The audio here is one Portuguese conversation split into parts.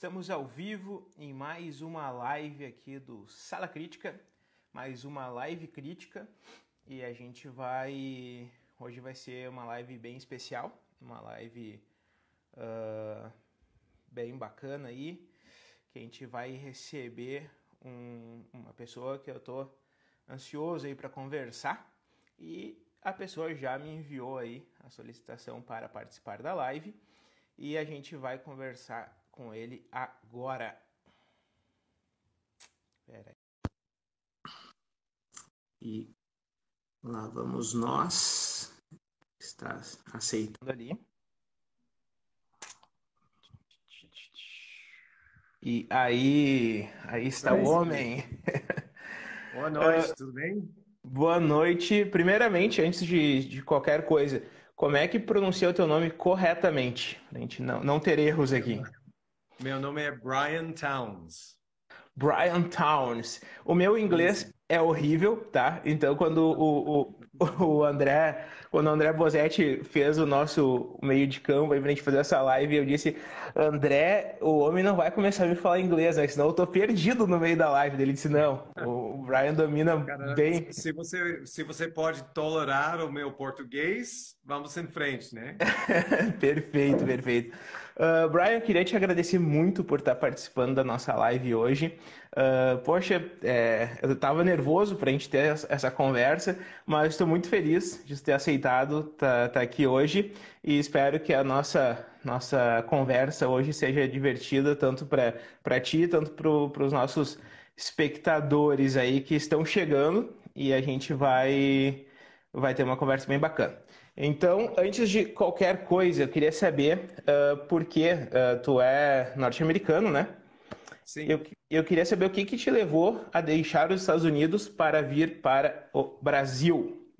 Estamos ao vivo em mais uma live aqui do Sala Crítica, mais uma live crítica, e a gente vai... Hoje vai ser uma live bem especial, uma live bem bacana aí, que a gente vai receber uma pessoa que eu tô ansioso aí para conversar, e a pessoa já me enviou aí a solicitação para participar da live, e a gente vai conversar com ele agora. Pera aí. E lá vamos nós. Está aceitando ali. E aí está o homem. Boa noite, tudo bem? Boa noite. Primeiramente, antes de qualquer coisa, como é que pronuncia o teu nome corretamente? A gente não ter erros aqui. Meu nome é Brian Towns. Brian Towns. O meu Isso. inglês é horrível, tá? Então, quando o André Bozetti fez o nosso meio de campo aí pra gente fazer essa live, eu disse, André, o homem não vai começar a me falar inglês, né? Senão eu tô perdido no meio da live dele. Ele disse, não, o Brian domina Cara, bem. se você pode tolerar o meu português, vamos em frente, né? Perfeito, perfeito. Brian, eu queria te agradecer muito por estar participando da nossa live hoje. Poxa, eu estava nervoso para a gente ter essa conversa, mas estou muito feliz de ter aceitado estar aqui hoje e espero que a nossa conversa hoje seja divertida tanto para ti, tanto para os nossos espectadores aí que estão chegando e a gente vai ter uma conversa bem bacana. Então, antes de qualquer coisa, eu queria saber por que tu é norte-americano, né? Eu, Sim. eu queria saber o que que te levou a deixar os Estados Unidos para vir para o Brasil.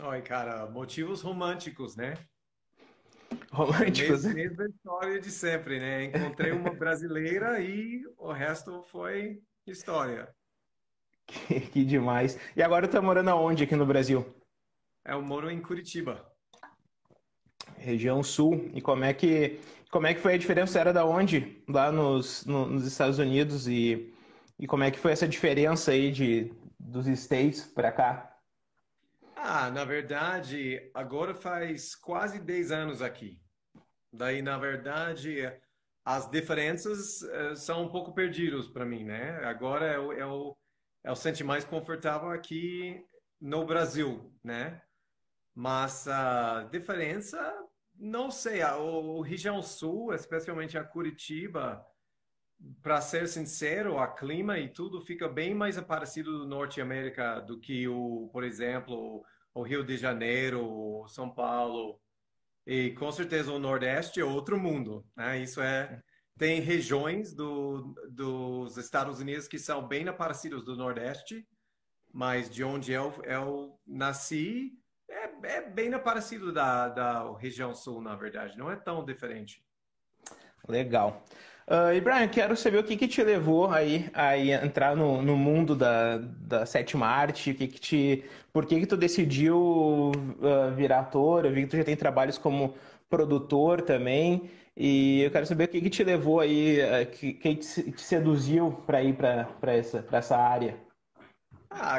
Oi, cara, motivos românticos, né? É a Românticos, né? mesma história de sempre, né? Encontrei uma brasileira e o resto foi história. Que demais. E agora tu tá morando aonde aqui no Brasil? Eu moro em Curitiba. Região Sul. E como é que foi a diferença? Era da onde? Lá nos Estados Unidos e como é que foi essa diferença aí dos States para cá? Na verdade, agora faz quase 10 anos aqui. Daí, na verdade, as diferenças são um pouco perdidas para mim, né? Agora eu senti mais confortável aqui no Brasil, né? Mas a diferença, não sei, o região sul, especialmente a Curitiba, para ser sincero, a clima e tudo fica bem mais parecido do Norte América do que por exemplo, o Rio de Janeiro, o São Paulo. E com certeza o Nordeste é outro mundo, né? Tem regiões dos Estados Unidos que são bem parecidas do Nordeste, mas de onde eu nasci é bem parecido da região sul, na verdade, não é tão diferente. Legal. E Brian, quero saber o que que te levou aí a entrar no mundo da sétima arte, por que que tu decidiu virar ator? Eu vi que tu já tem trabalhos como produtor também, e eu quero saber o que que te levou aí, que te seduziu para ir para essa área.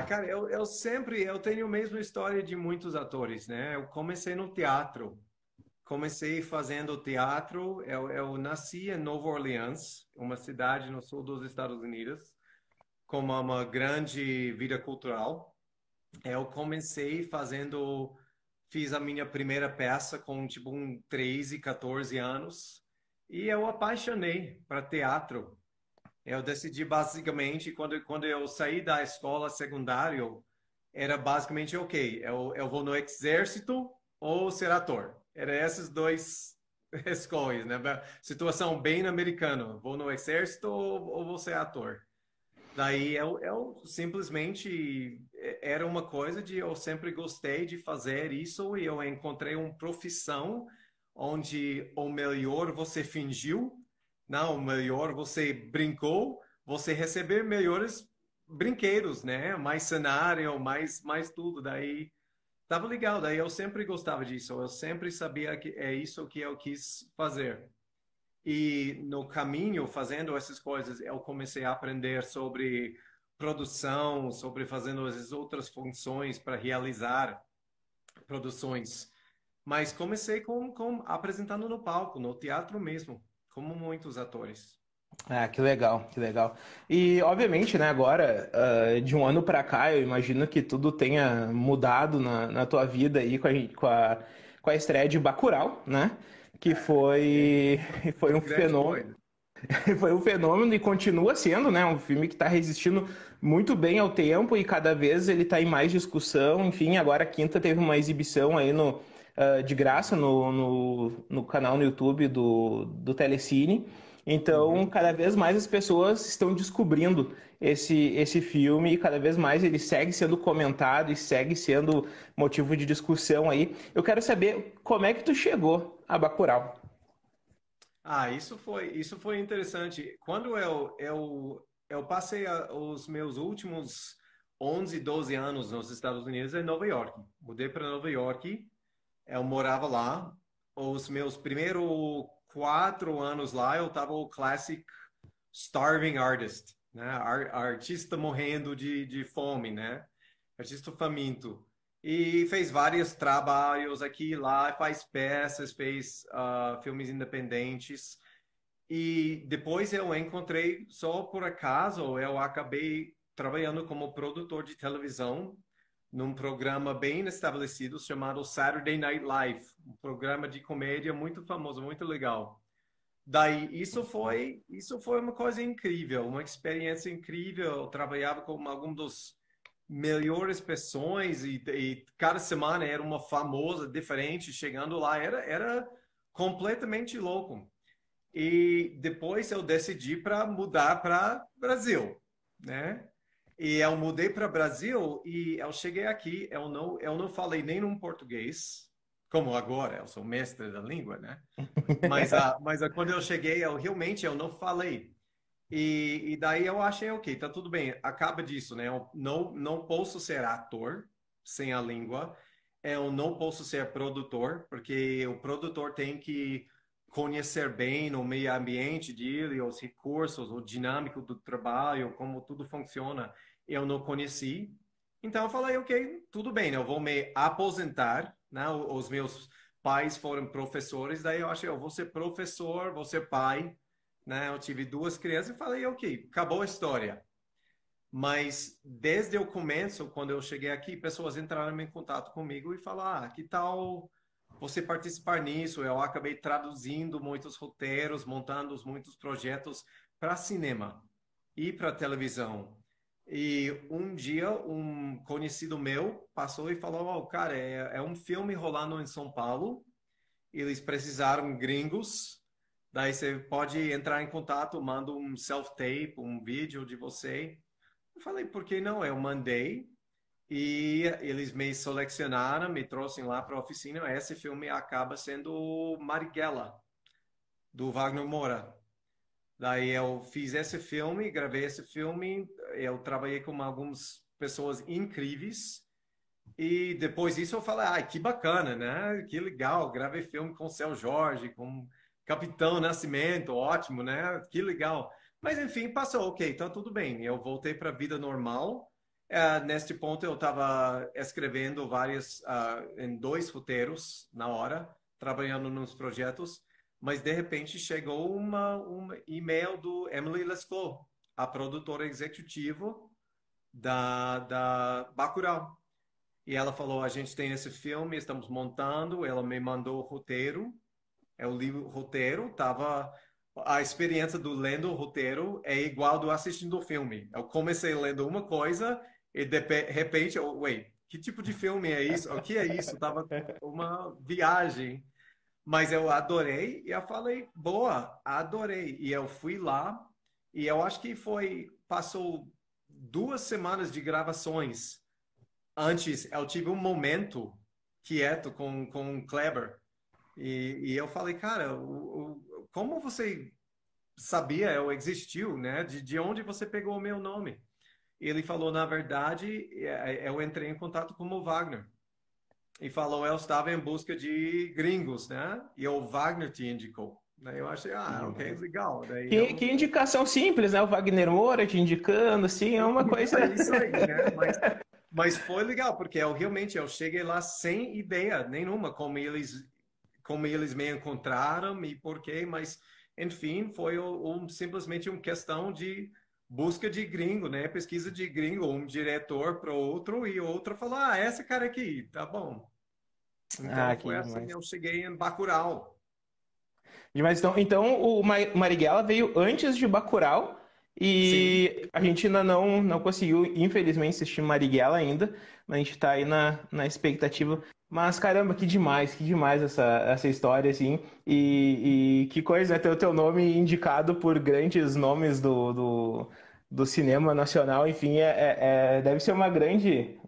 Cara, eu tenho a mesma história de muitos atores, né? Eu comecei no teatro. Comecei fazendo teatro. Eu nasci em Nova Orleans, uma cidade no sul dos Estados Unidos, com uma grande vida cultural. Eu comecei fiz a minha primeira peça com tipo 13, 14 anos e eu apaixonei para teatro. Eu decidi basicamente, quando eu saí da escola secundária, era basicamente, ok, eu vou no exército ou ser ator. Era esses dois escolhas, né? Situação bem americana, vou no exército ou vou ser ator. Daí eu simplesmente era uma coisa de eu sempre gostei de fazer isso e eu encontrei uma profissão onde o melhor você fingiu, não, o melhor você brincou, você receber melhores brinquedos, né? Mais cenário, mais tudo. Daí tava legal, daí eu sempre gostava disso, eu sempre sabia que é isso que eu quis fazer. E no caminho, fazendo essas coisas, eu comecei a aprender sobre produção, sobre fazendo as outras funções para realizar produções. Mas comecei com apresentando no palco, no teatro mesmo, como muitos atores. Ah, que legal, que legal. E, obviamente, né, agora, de um ano pra cá, eu imagino que tudo tenha mudado na tua vida aí com a estreia de Bacurau, né? Que É, foi um grande fenômeno. coisa. Foi um fenômeno e continua sendo, né? Um filme que está resistindo muito bem ao tempo e cada vez ele está em mais discussão. Enfim, agora a quinta teve uma exibição aí de graça no canal no YouTube do Telecine. Então, Uhum. cada vez mais as pessoas estão descobrindo esse filme e cada vez mais ele segue sendo comentado e segue sendo motivo de discussão aí. Eu quero saber como é que tu chegou a Bacurau. Ah, isso foi interessante. Quando eu passei os meus últimos 11, 12 anos nos Estados Unidos em Nova York. Mudei para Nova York, eu morava lá. Os meus primeiros 4 anos lá, eu estava o classic starving artist, né? Artista morrendo de fome, né? Artista faminto. E fez vários trabalhos aqui e lá, faz peças, fez filmes independentes. E depois eu encontrei, só por acaso, eu acabei trabalhando como produtor de televisão num programa bem estabelecido chamado Saturday Night Live, um programa de comédia muito famoso, muito legal. Daí, isso foi uma coisa incrível, uma experiência incrível. Eu trabalhava com alguns dos melhores pessoas e cada semana era uma famosa diferente chegando lá. Era completamente louco. E depois eu decidi para mudar para Brasil, né? E eu mudei para Brasil e eu cheguei aqui, eu não falei nem um português, como agora, eu sou mestre da língua, né? Mas quando eu cheguei, eu não falei. E daí eu achei, ok, tá tudo bem, acaba disso, né? Eu não posso ser ator sem a língua, eu não posso ser produtor, porque o produtor tem que conhecer bem o meio ambiente dele, os recursos, o dinâmico do trabalho, como tudo funciona. Eu não conheci. Então eu falei, ok, tudo bem, eu vou me aposentar, né? Os meus pais foram professores, daí eu achei, eu vou ser professor, vou ser pai, né? Eu tive duas crianças e falei, ok, acabou a história. Mas desde o começo, quando eu cheguei aqui, pessoas entraram em contato comigo e falaram, que tal você participar nisso? Eu acabei traduzindo muitos roteiros, montando muitos projetos para cinema e para televisão. E um dia, um conhecido meu passou e falou, oh, cara, é um filme rolando em São Paulo, eles precisaram gringos. Daí você pode entrar em contato, manda um self-tape, um vídeo de você. Eu falei, por que não? Eu mandei e eles me selecionaram, me trouxeram lá para a oficina. Esse filme acaba sendo Marighella, do Wagner Moura. Daí eu fiz esse filme, gravei esse filme, eu trabalhei com algumas pessoas incríveis. E depois disso eu falei, que bacana, né? Que legal, gravei filme com o Seu Jorge, com Capitão Nascimento, ótimo, né? Que legal. Mas enfim, passou, ok, então tudo bem. Eu voltei para a vida normal. Neste ponto eu estava escrevendo em 2 roteiros na hora, trabalhando nos projetos, mas de repente chegou uma e-mail do Emily Lescot, a produtora executiva da Bacurau. E ela falou: a gente tem esse filme, estamos montando. Ela me mandou o roteiro. Eu li o roteiro, tava. A experiência do lendo o roteiro é igual do assistindo o filme. Eu comecei lendo uma coisa e de repente, wait, que tipo de filme é isso? O que é isso? Tava uma viagem. Mas eu adorei e eu falei, boa, adorei. E eu fui lá e eu acho que passou 2 semanas de gravações. Antes, eu tive um momento quieto com o Kleber e eu falei, cara, como você sabia, eu existiu, né? De onde você pegou o meu nome? E ele falou, na verdade, eu entrei em contato com o Wagner e falou, eu estava em busca de gringos, né? E o Wagner te indicou. Daí eu achei, ok, legal. Daí Que indicação simples, né? O Wagner Moura te indicando, assim, é uma coisa. é isso aí, né? Mas foi legal, porque eu cheguei lá sem ideia nenhuma como eles me encontraram e por quê, mas enfim, foi simplesmente uma questão de busca de gringo, né? Pesquisa de gringo, um diretor para outro e outro falou, esse cara aqui, tá bom. Então Ah, que foi assim, demais. eu cheguei em Bacurau. Demais. Então o Marighella veio antes de Bacurau Sim. e a gente ainda não conseguiu, infelizmente, assistir Marighella ainda, mas a gente tá aí na expectativa. Mas caramba, que demais essa história, assim. E que coisa, né? Ter o teu nome indicado por grandes nomes do cinema nacional, enfim, deve ser uma grande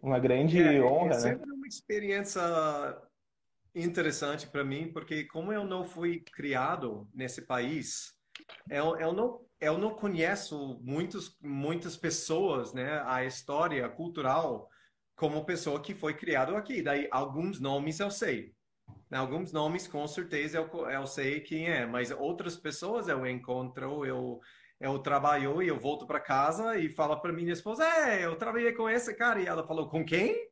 É honra, né? sempre uma experiência interessante para mim, porque como eu não fui criado nesse país, eu não conheço muitas pessoas, né, a história cultural como pessoa que foi criado aqui. Daí alguns nomes eu sei. Né, alguns nomes com certeza eu sei quem é, mas outras pessoas eu encontro, eu trabalho e eu volto para casa e falo para minha esposa, eu trabalhei com esse cara e ela falou, com quem?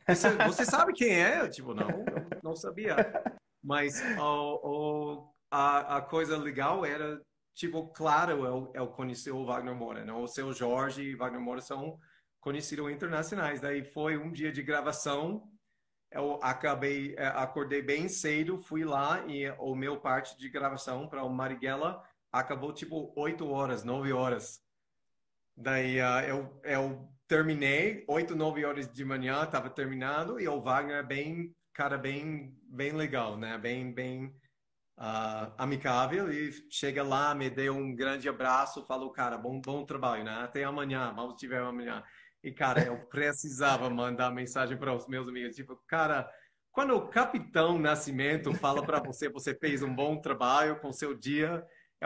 Você sabe quem é? Eu, tipo, não sabia. Mas a coisa legal era, tipo, claro, eu conheci o Wagner Moura, né? O seu Jorge e Wagner Moura são conhecidos internacionais. Daí foi um dia de gravação, acordei bem cedo, fui lá e o meu parte de gravação para o Marighella acabou, tipo, 8 horas, 9 horas. Daí eu terminei, 8, 9 horas de manhã, estava terminado, e o Wagner é bem, cara, bem legal, né? Bem amigável, e chega lá, me deu um grande abraço, falou, cara, bom trabalho, né? Até amanhã, vamos te ver amanhã. E, cara, eu precisava mandar mensagem para os meus amigos, tipo, cara, quando o Capitão Nascimento fala para você, você fez um bom trabalho com seu dia,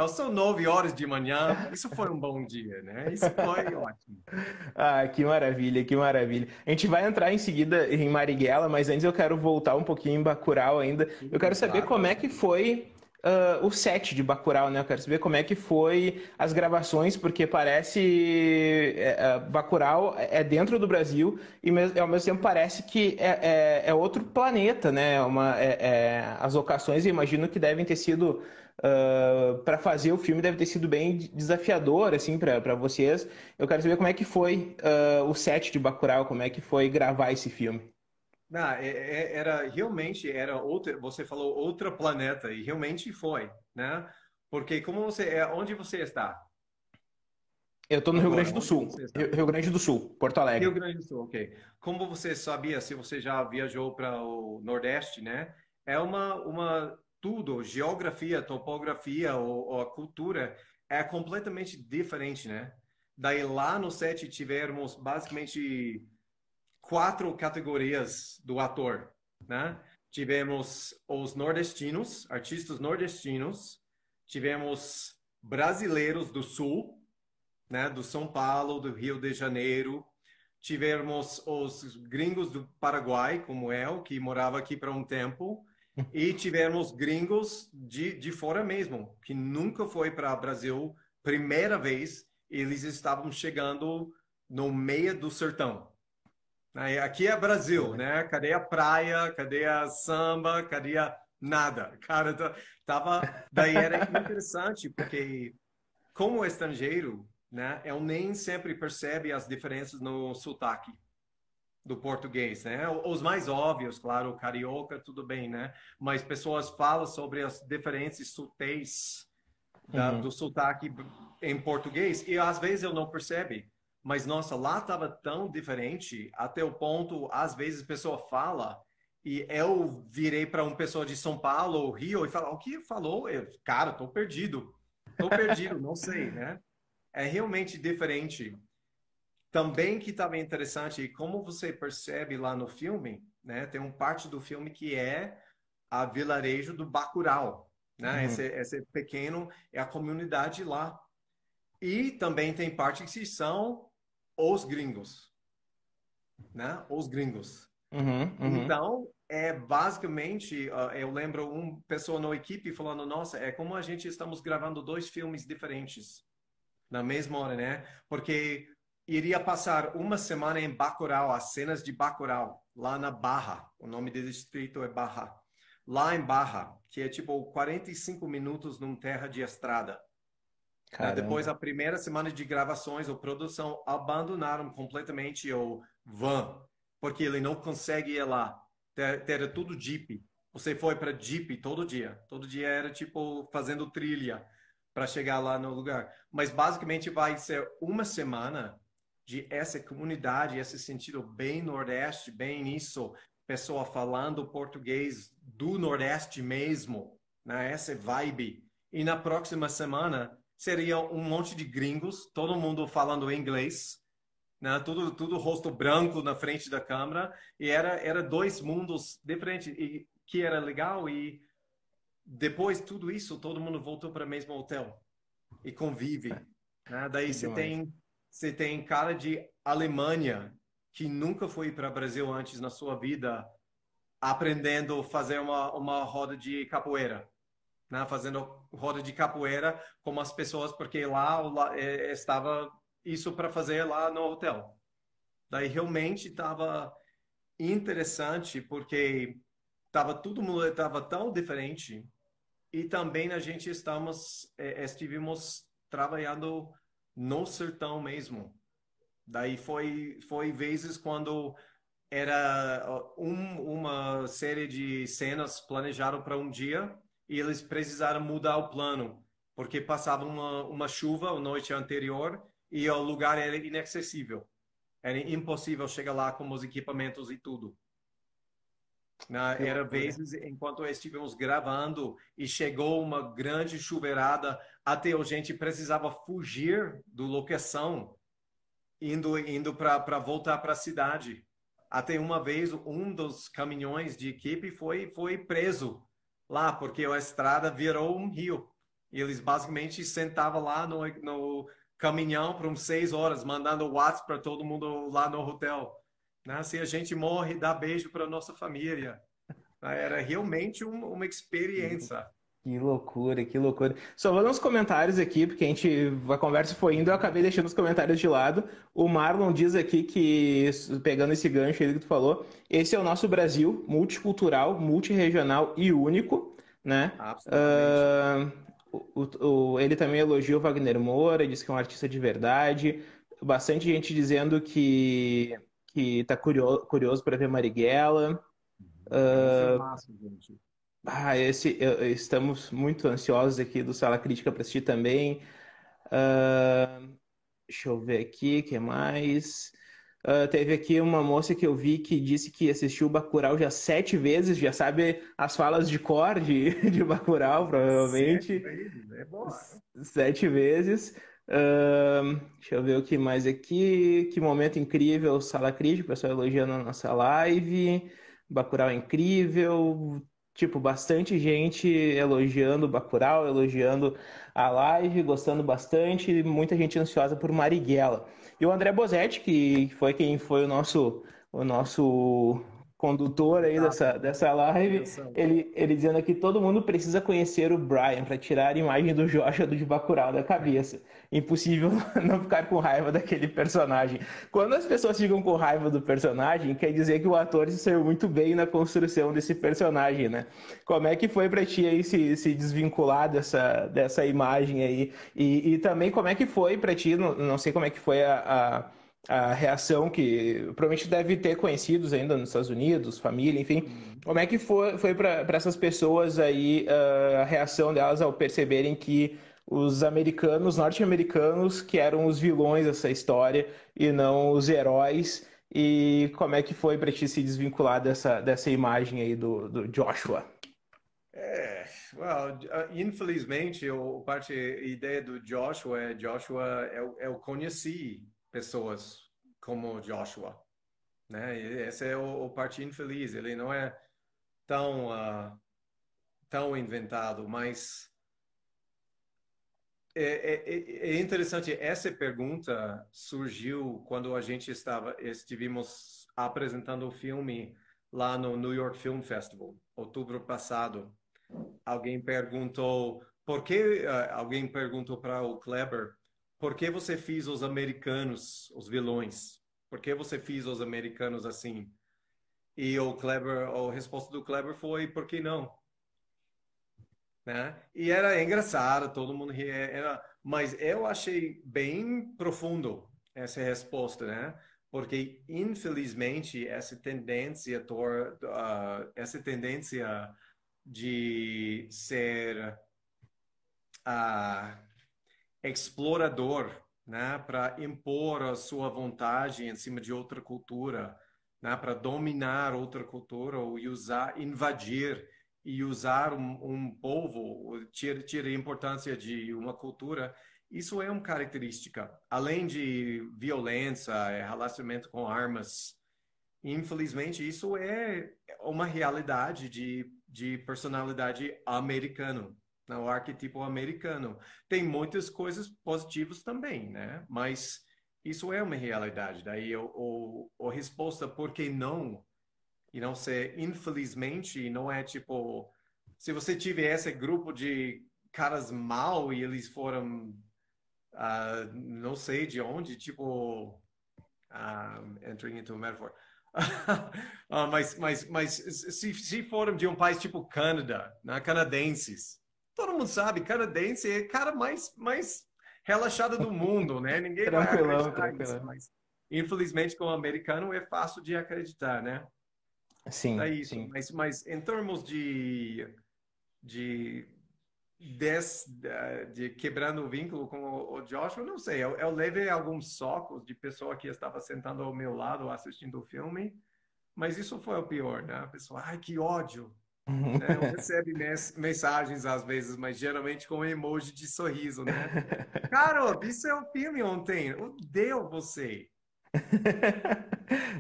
são 9 horas de manhã, isso foi um bom dia, né? Isso foi ótimo. Ah, que maravilha, que maravilha. A gente vai entrar em seguida em Marighella, mas antes eu quero voltar um pouquinho em Bacurau ainda. Eu quero Sim, saber claro. como é que foi o set de Bacurau, né? Eu quero saber como é que foi as gravações, porque parece Bacurau é dentro do Brasil e ao mesmo tempo parece que é outro planeta, né? As locações eu imagino que devem ter sido para fazer o filme deve ter sido bem desafiador assim para vocês. Eu quero saber como é que foi o set de Bacurau, como é que foi gravar esse filme. Não, era outra, você falou outro planeta e realmente foi, né? Porque onde você está Eu estou no Rio agora? Grande do Onde Sul, você está? Rio Grande do Sul, Porto Rio Alegre. Grande do Sul, ok. Como você sabia, se você já viajou para o Nordeste, né? É tudo, geografia, topografia ou a cultura é completamente diferente, né? Daí lá no set tivemos basicamente 4 categorias do ator, né? Tivemos os nordestinos, artistas nordestinos, tivemos brasileiros do Sul, né? Do São Paulo, do Rio de Janeiro, tivemos os gringos do Paraguai, como eu, que morava aqui por um tempo, e tivemos gringos de fora mesmo, que nunca foi para o Brasil, primeira vez, eles estavam chegando no meio do sertão. Aqui é Brasil, né? Cadê a praia? Cadê a samba? Cadê a nada? Cara, daí era interessante porque como estrangeiro, né, eu nem sempre percebe as diferenças no sotaque do português, né? Os mais óbvios, claro, o carioca, tudo bem, né? Mas pessoas falam sobre as diferentes sutis do Uhum. sotaque em português e às vezes eu não percebo. Mas, nossa, lá estava tão diferente, até o ponto, às vezes a pessoa fala e eu virei para uma pessoa de São Paulo ou Rio e falo, o que falou? Cara, tô perdido, não sei, né? É realmente diferente. Também que estava interessante, e como você percebe lá no filme, né? Tem uma parte do filme que é a vilarejo do Bacurau, né? Uhum. Esse pequeno é a comunidade lá. E também tem partes que são os gringos, né? Os gringos. Uhum. Uhum. Então, é basicamente, eu lembro uma pessoa na equipe falando, nossa, é como a gente estamos gravando dois filmes diferentes na mesma hora, né? Porque iria passar uma semana em Bacurau, as cenas de Bacurau, lá na Barra. O nome do distrito é Barra. Lá em Barra, que é tipo 45 minutos num terra de estrada. Né? Depois Caramba. da primeira semana de gravações, a produção abandonaram completamente o van, porque ele não consegue ir lá. Era tudo Jeep. Você foi para Jeep todo dia. Todo dia era tipo fazendo trilha para chegar lá no lugar. Mas basicamente vai ser uma semana de essa comunidade, esse sentido bem Nordeste, bem isso, pessoa falando português do Nordeste mesmo, né? Essa vibe. E na próxima semana seria um monte de gringos, todo mundo falando inglês, né? Tudo rosto branco na frente da câmera, e era dois mundos diferentes, e que era legal, e depois de tudo isso, todo mundo voltou para o mesmo hotel e convive, né? Daí Que demais. você tem cara de Alemanha que nunca foi para o Brasil antes na sua vida, aprendendo a fazer uma roda de capoeira, né, fazendo roda de capoeira com as pessoas, porque estava isso para fazer lá no hotel. Daí realmente estava interessante, porque tava todo mundo estava tão diferente, e também a gente estivemos trabalhando no sertão mesmo. Daí foi vezes quando era uma série de cenas planejadas para um dia e eles precisaram mudar o plano, porque passava uma chuva a noite anterior e o lugar era inacessível. Era impossível chegar lá com os equipamentos e tudo. Que Era loucura. vezes enquanto estivemos gravando e chegou uma grande chuveirada, até a gente precisava fugir do locação indo para voltar para a cidade. Até uma vez um dos caminhões de equipe foi preso lá porque a estrada virou um rio. E eles basicamente sentavam lá no caminhão por uns 6 horas, mandando WhatsApp para todo mundo lá no hotel. Né? Se a gente morre, dá beijo para nossa família. Era realmente uma experiência. Que loucura, que loucura. Só vou nos comentários aqui, porque a conversa foi indo, eu acabei deixando os comentários de lado. O Marlon diz aqui que, pegando esse gancho aí que tu falou, esse é o nosso Brasil, multicultural, multirregional e único, né? Absolutamente. Ah, ele também elogia o Wagner Moura, diz que é um artista de verdade. Bastante gente dizendo que tá curioso para ver Marighella. É um filmaço, gente. Estamos muito ansiosos aqui do Sala Crítica para assistir também. Ah, deixa eu ver aqui, o que mais? Teve aqui uma moça que eu vi que disse que assistiu Bacurau já 7 vezes, já sabe as falas de cor de Bacurau, Sete provavelmente. vezes, é bom. 7 vezes. Deixa eu ver o que mais aqui. Que momento incrível, Sala Crítica, o pessoal elogiando a nossa live. Bacurau é incrível. Tipo, bastante gente elogiando o Bacurau, elogiando a live, gostando bastante. Muita gente ansiosa por Marighella. E o André Bozetti, que foi quem foi o nosso condutor aí Contato, dessa live, direção. ele dizendo que todo mundo precisa conhecer o Brian para tirar a imagem do Joshua do de Bacurau da cabeça. Impossível não ficar com raiva daquele personagem. Quando as pessoas ficam com raiva do personagem, quer dizer que o ator se saiu muito bem na construção desse personagem, né? Como é que foi para ti aí se desvincular dessa imagem aí? E também como é que foi para ti, não sei como é que foi a reação que provavelmente deve ter conhecidos ainda nos Estados Unidos, família, enfim. Uhum. Como é que foi para essas pessoas aí a reação delas ao perceberem que os americanos, norte-americanos, que eram os vilões dessa história e não os heróis? E como é que foi para ti se desvincular dessa imagem aí do Joshua? Infelizmente, a ideia do Joshua, eu conheci pessoas como Joshua, né? E essa é o parte infeliz. Ele não é tão tão inventado, mas é interessante. Essa pergunta surgiu quando a gente estivemos apresentando o filme lá no New York Film Festival, outubro passado. Alguém perguntou alguém perguntou para o Kleber, por que você fez os americanos, os vilões? Por que você fez os americanos assim? E o Kleber, a resposta do Kleber foi, por que não? Né? E era engraçado, todo mundo ria, mas eu achei bem profundo essa resposta, né? Porque infelizmente essa tendência de ser explorador, né, para impor a sua vontade em cima de outra cultura, né, para dominar outra cultura ou usar, invadir e usar um povo, tira a importância de uma cultura. Isso é uma característica, além de violência, relacionamento com armas. Infelizmente, isso é uma realidade de personalidade americano, né? O arquetipo americano. Tem muitas coisas positivas também, né? Mas isso é uma realidade. Daí a resposta por que não, e não ser infelizmente, não é tipo, se você tiver esse grupo de caras mal e eles foram, não sei de onde, tipo entering into a metaphor. Mas se forem de um país tipo Canadá, né, canadenses, todo mundo sabe, canadense é a cara mais relaxada do mundo, né? Ninguém vai Tranquilão, acreditar nisso, tranquilão. mas infelizmente com o americano é fácil de acreditar, né? É Sim, isso. sim. Mas em termos de de quebrando o vínculo com o Joshua, não sei. Eu levei alguns socos de pessoa que estava sentando ao meu lado assistindo o filme, mas isso foi o pior, né? A pessoa, ai, que ódio. Né? Eu recebo mensagens às vezes, mas geralmente com emoji de sorriso, né? Cara, vi seu filme ontem, odeio você.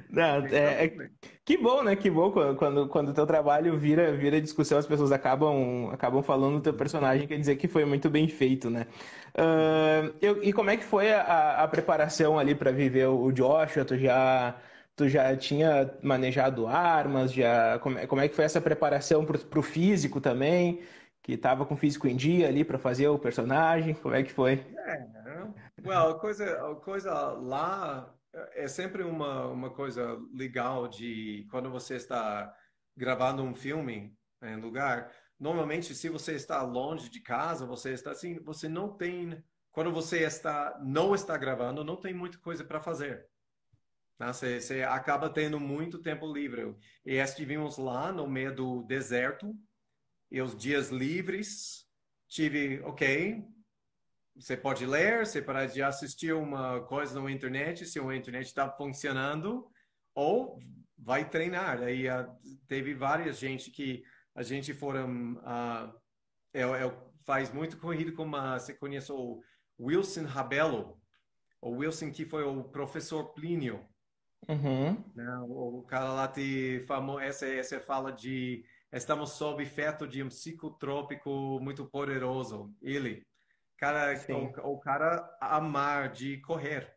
Não, Então, que bom, né? Que bom quando o teu trabalho vira discussão, as pessoas acabam falando do teu personagem, quer dizer que foi muito bem feito, né? E como é que foi a preparação ali para viver o Joshua? Tu já tinha manejado armas? Como é que foi essa preparação pro físico também? Que tava com o físico em dia ali para fazer o personagem? Como é que foi? a coisa lá é sempre uma coisa legal de quando você está gravando um filme em lugar. Normalmente, se você está longe de casa, você está assim, você não tem, quando você não está gravando, não tem muita coisa para fazer. Né? Você acaba tendo muito tempo livre. E estivemos lá no meio do deserto, e os dias livres, tive, ok, você pode ler, você pode assistir uma coisa na internet, se a internet está funcionando, ou vai treinar. Aí teve várias gente que a gente foram. Eu faz muito corrido com você conhece o Wilson Rabelo, o Wilson que foi o professor Plínio. Uhum, Né? O cara lá te falou, essa fala de estamos sob efeito de um psicotrópico muito poderoso. Ele, cara, sim. o cara amar de correr.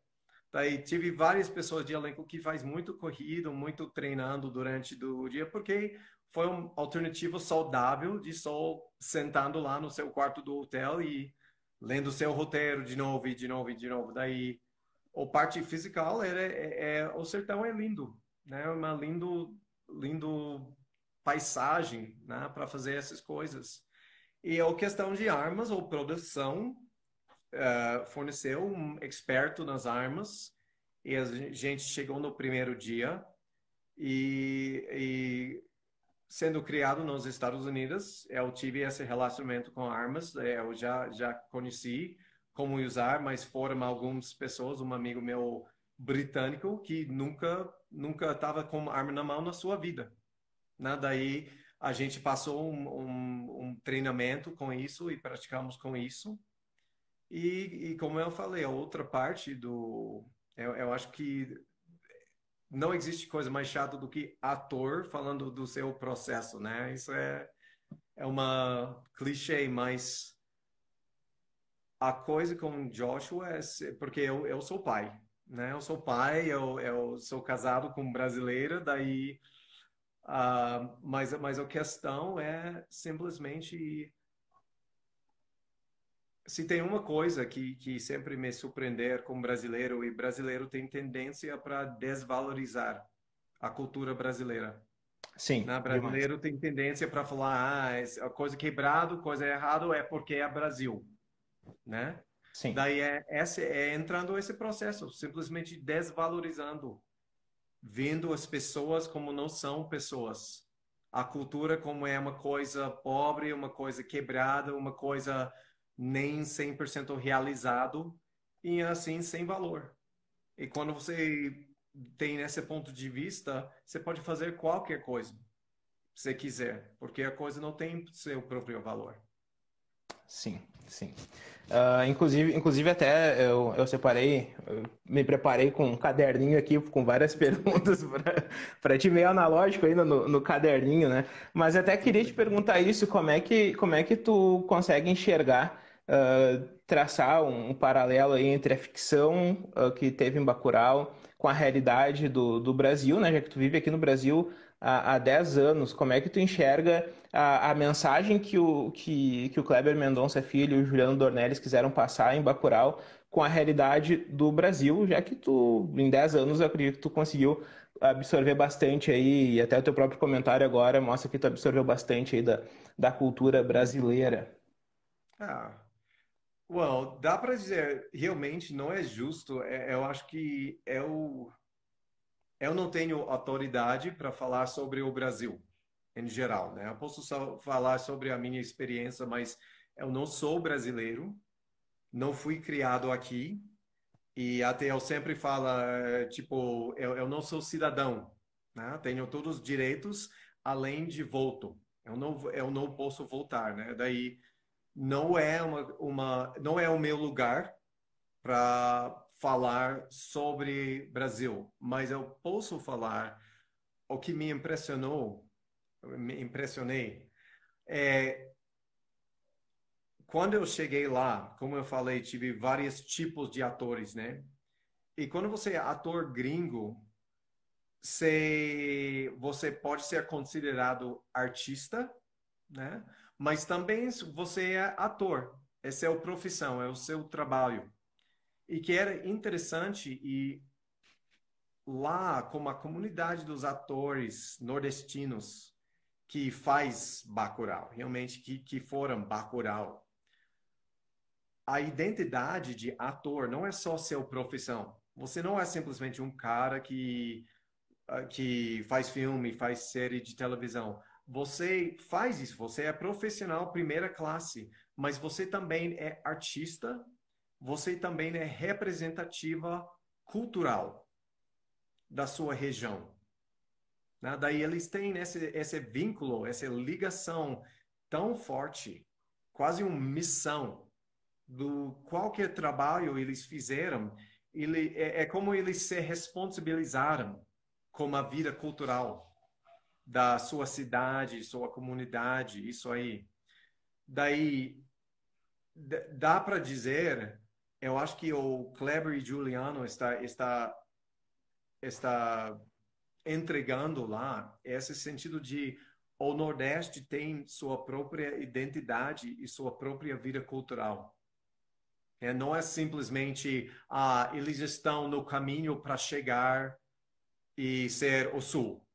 Daí tive várias pessoas de elenco que faz muito corrido, muito treinando durante o dia, porque foi uma alternativa saudável de só sentando lá no seu quarto do hotel e lendo o seu roteiro de novo e de novo e de novo. Daí o parte physical o sertão é lindo, né? É uma lindo paisagem, né? Para fazer essas coisas. E a questão de armas ou produção, forneceu um experto nas armas e a gente chegou no primeiro dia e sendo criado nos Estados Unidos, eu tive esse relacionamento com armas, eu já conheci como usar, mas foram algumas pessoas, um amigo meu britânico que nunca estava com arma na mão na sua vida, né? Daí a gente passou um treinamento com isso e praticamos com isso. E como eu falei, a outra parte eu acho que não existe coisa mais chata do que ator falando do seu processo, né? Isso é uma clichê, mas a coisa com Joshua porque eu sou pai, né? Eu sou pai, eu sou casado com brasileira, daí Mas a questão é simplesmente se tem uma coisa que sempre me surpreender como brasileiro, e brasileiro tem tendência para desvalorizar a cultura brasileira. Sim, Né? demais. Brasileiro tem tendência para falar, a coisa quebrado, coisa errado é porque é Brasil, né? Sim. Daí é entrando esse processo, simplesmente desvalorizando, vendo as pessoas como não são pessoas. A cultura como é uma coisa pobre, uma coisa quebrada, uma coisa nem 100% realizado e assim sem valor. E quando você tem esse ponto de vista, você pode fazer qualquer coisa que você quiser, porque a coisa não tem seu próprio valor. Sim, sim. Inclusive até eu separei, eu me preparei com um caderninho aqui com várias perguntas para ti, meio analógico ainda no caderninho, né? Mas até queria te Super. perguntar isso, como é que tu consegue enxergar, traçar um paralelo aí entre a ficção, que teve em Bacurau com a realidade do Brasil, né? Já que tu vive aqui no Brasil há 10 anos, como é que tu enxerga a mensagem que o Kleber Mendonça Filho e o Juliano Dornelles quiseram passar em Bacurau com a realidade do Brasil, já que tu, em 10 anos, eu acredito que tu conseguiu absorver bastante aí, e até o teu próprio comentário agora mostra que tu absorveu bastante aí da cultura brasileira. Ah, dá para dizer, realmente não é justo. Eu acho que eu não tenho autoridade para falar sobre o Brasil em geral, né? Eu posso só falar sobre a minha experiência, mas eu não sou brasileiro, não fui criado aqui e até eu sempre falo, tipo, eu não sou cidadão, né? Tenho todos os direitos além de voto. Eu não posso votar, né? Daí não é não é o meu lugar para falar sobre Brasil, mas eu posso falar o que me impressionei é quando eu cheguei lá, como eu falei, tive vários tipos de atores, né? E quando você é ator gringo, você pode ser considerado artista, né? Mas também você é ator. Essa é a profissão, é o seu trabalho. E que era interessante e lá, como a comunidade dos atores nordestinos que faz Bacurau, realmente que foram Bacurau, a identidade de ator não é só seu profissão. Você não é simplesmente um cara que faz filme, faz série de televisão. Você faz isso, você é profissional primeira classe, mas você também é artista, você também é representativa cultural da sua região. Né? Daí eles têm esse vínculo, essa ligação tão forte, quase uma missão do qualquer trabalho eles fizeram, é como eles se responsabilizaram com a vida cultural da sua cidade, sua comunidade, isso aí. Daí dá para dizer, eu acho que o Kleber e Juliano está entregando lá esse sentido de o Nordeste tem sua própria identidade e sua própria vida cultural. Não é simplesmente eles estão no caminho para chegar e ser o Sul.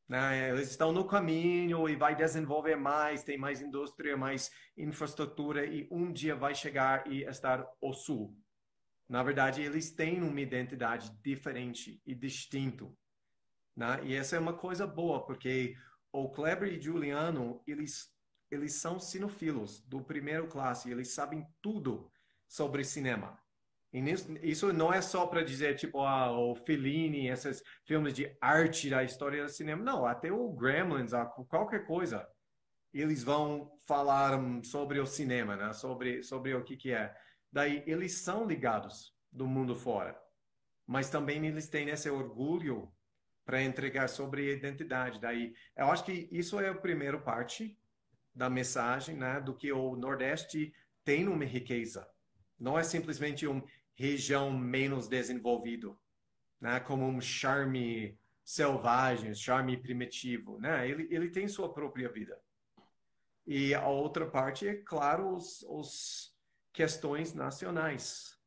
Né? Eles estão no caminho e vai desenvolver mais, tem mais indústria, mais infraestrutura e um dia vai chegar e estar o Sul. Na verdade, eles têm uma identidade diferente e distinto. Né? E essa é uma coisa boa, porque o Kleber e Juliano, eles são cinefilos do primeiro classe, eles sabem tudo sobre cinema. E isso não é só para dizer, tipo, o Fellini, esses filmes de arte da história do cinema. Não, até o Gremlins, qualquer coisa, eles vão falar sobre o cinema, né? Sobre o que é. Daí, eles são ligados do mundo fora. Mas também eles têm esse orgulho para entregar sobre a identidade. Daí, eu acho que isso é a primeira parte da mensagem, né, do que o Nordeste tem uma riqueza. Não é simplesmente uma região menos desenvolvido, né, como um charme selvagem, charme primitivo, né? Ele tem sua própria vida. E a outra parte é, claro, os questões nacionais,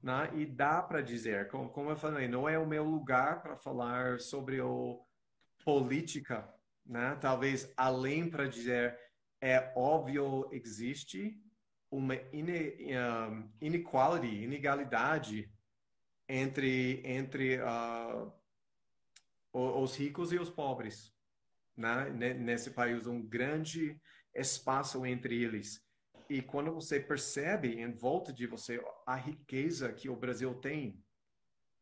né? E dá para dizer, como eu falei, não é o meu lugar para falar sobre o política, né? Talvez além para dizer, é óbvio existe uma inequalidade entre os ricos e os pobres, né? Nesse país, um grande espaço entre eles. E quando você percebe em volta de você a riqueza que o Brasil tem,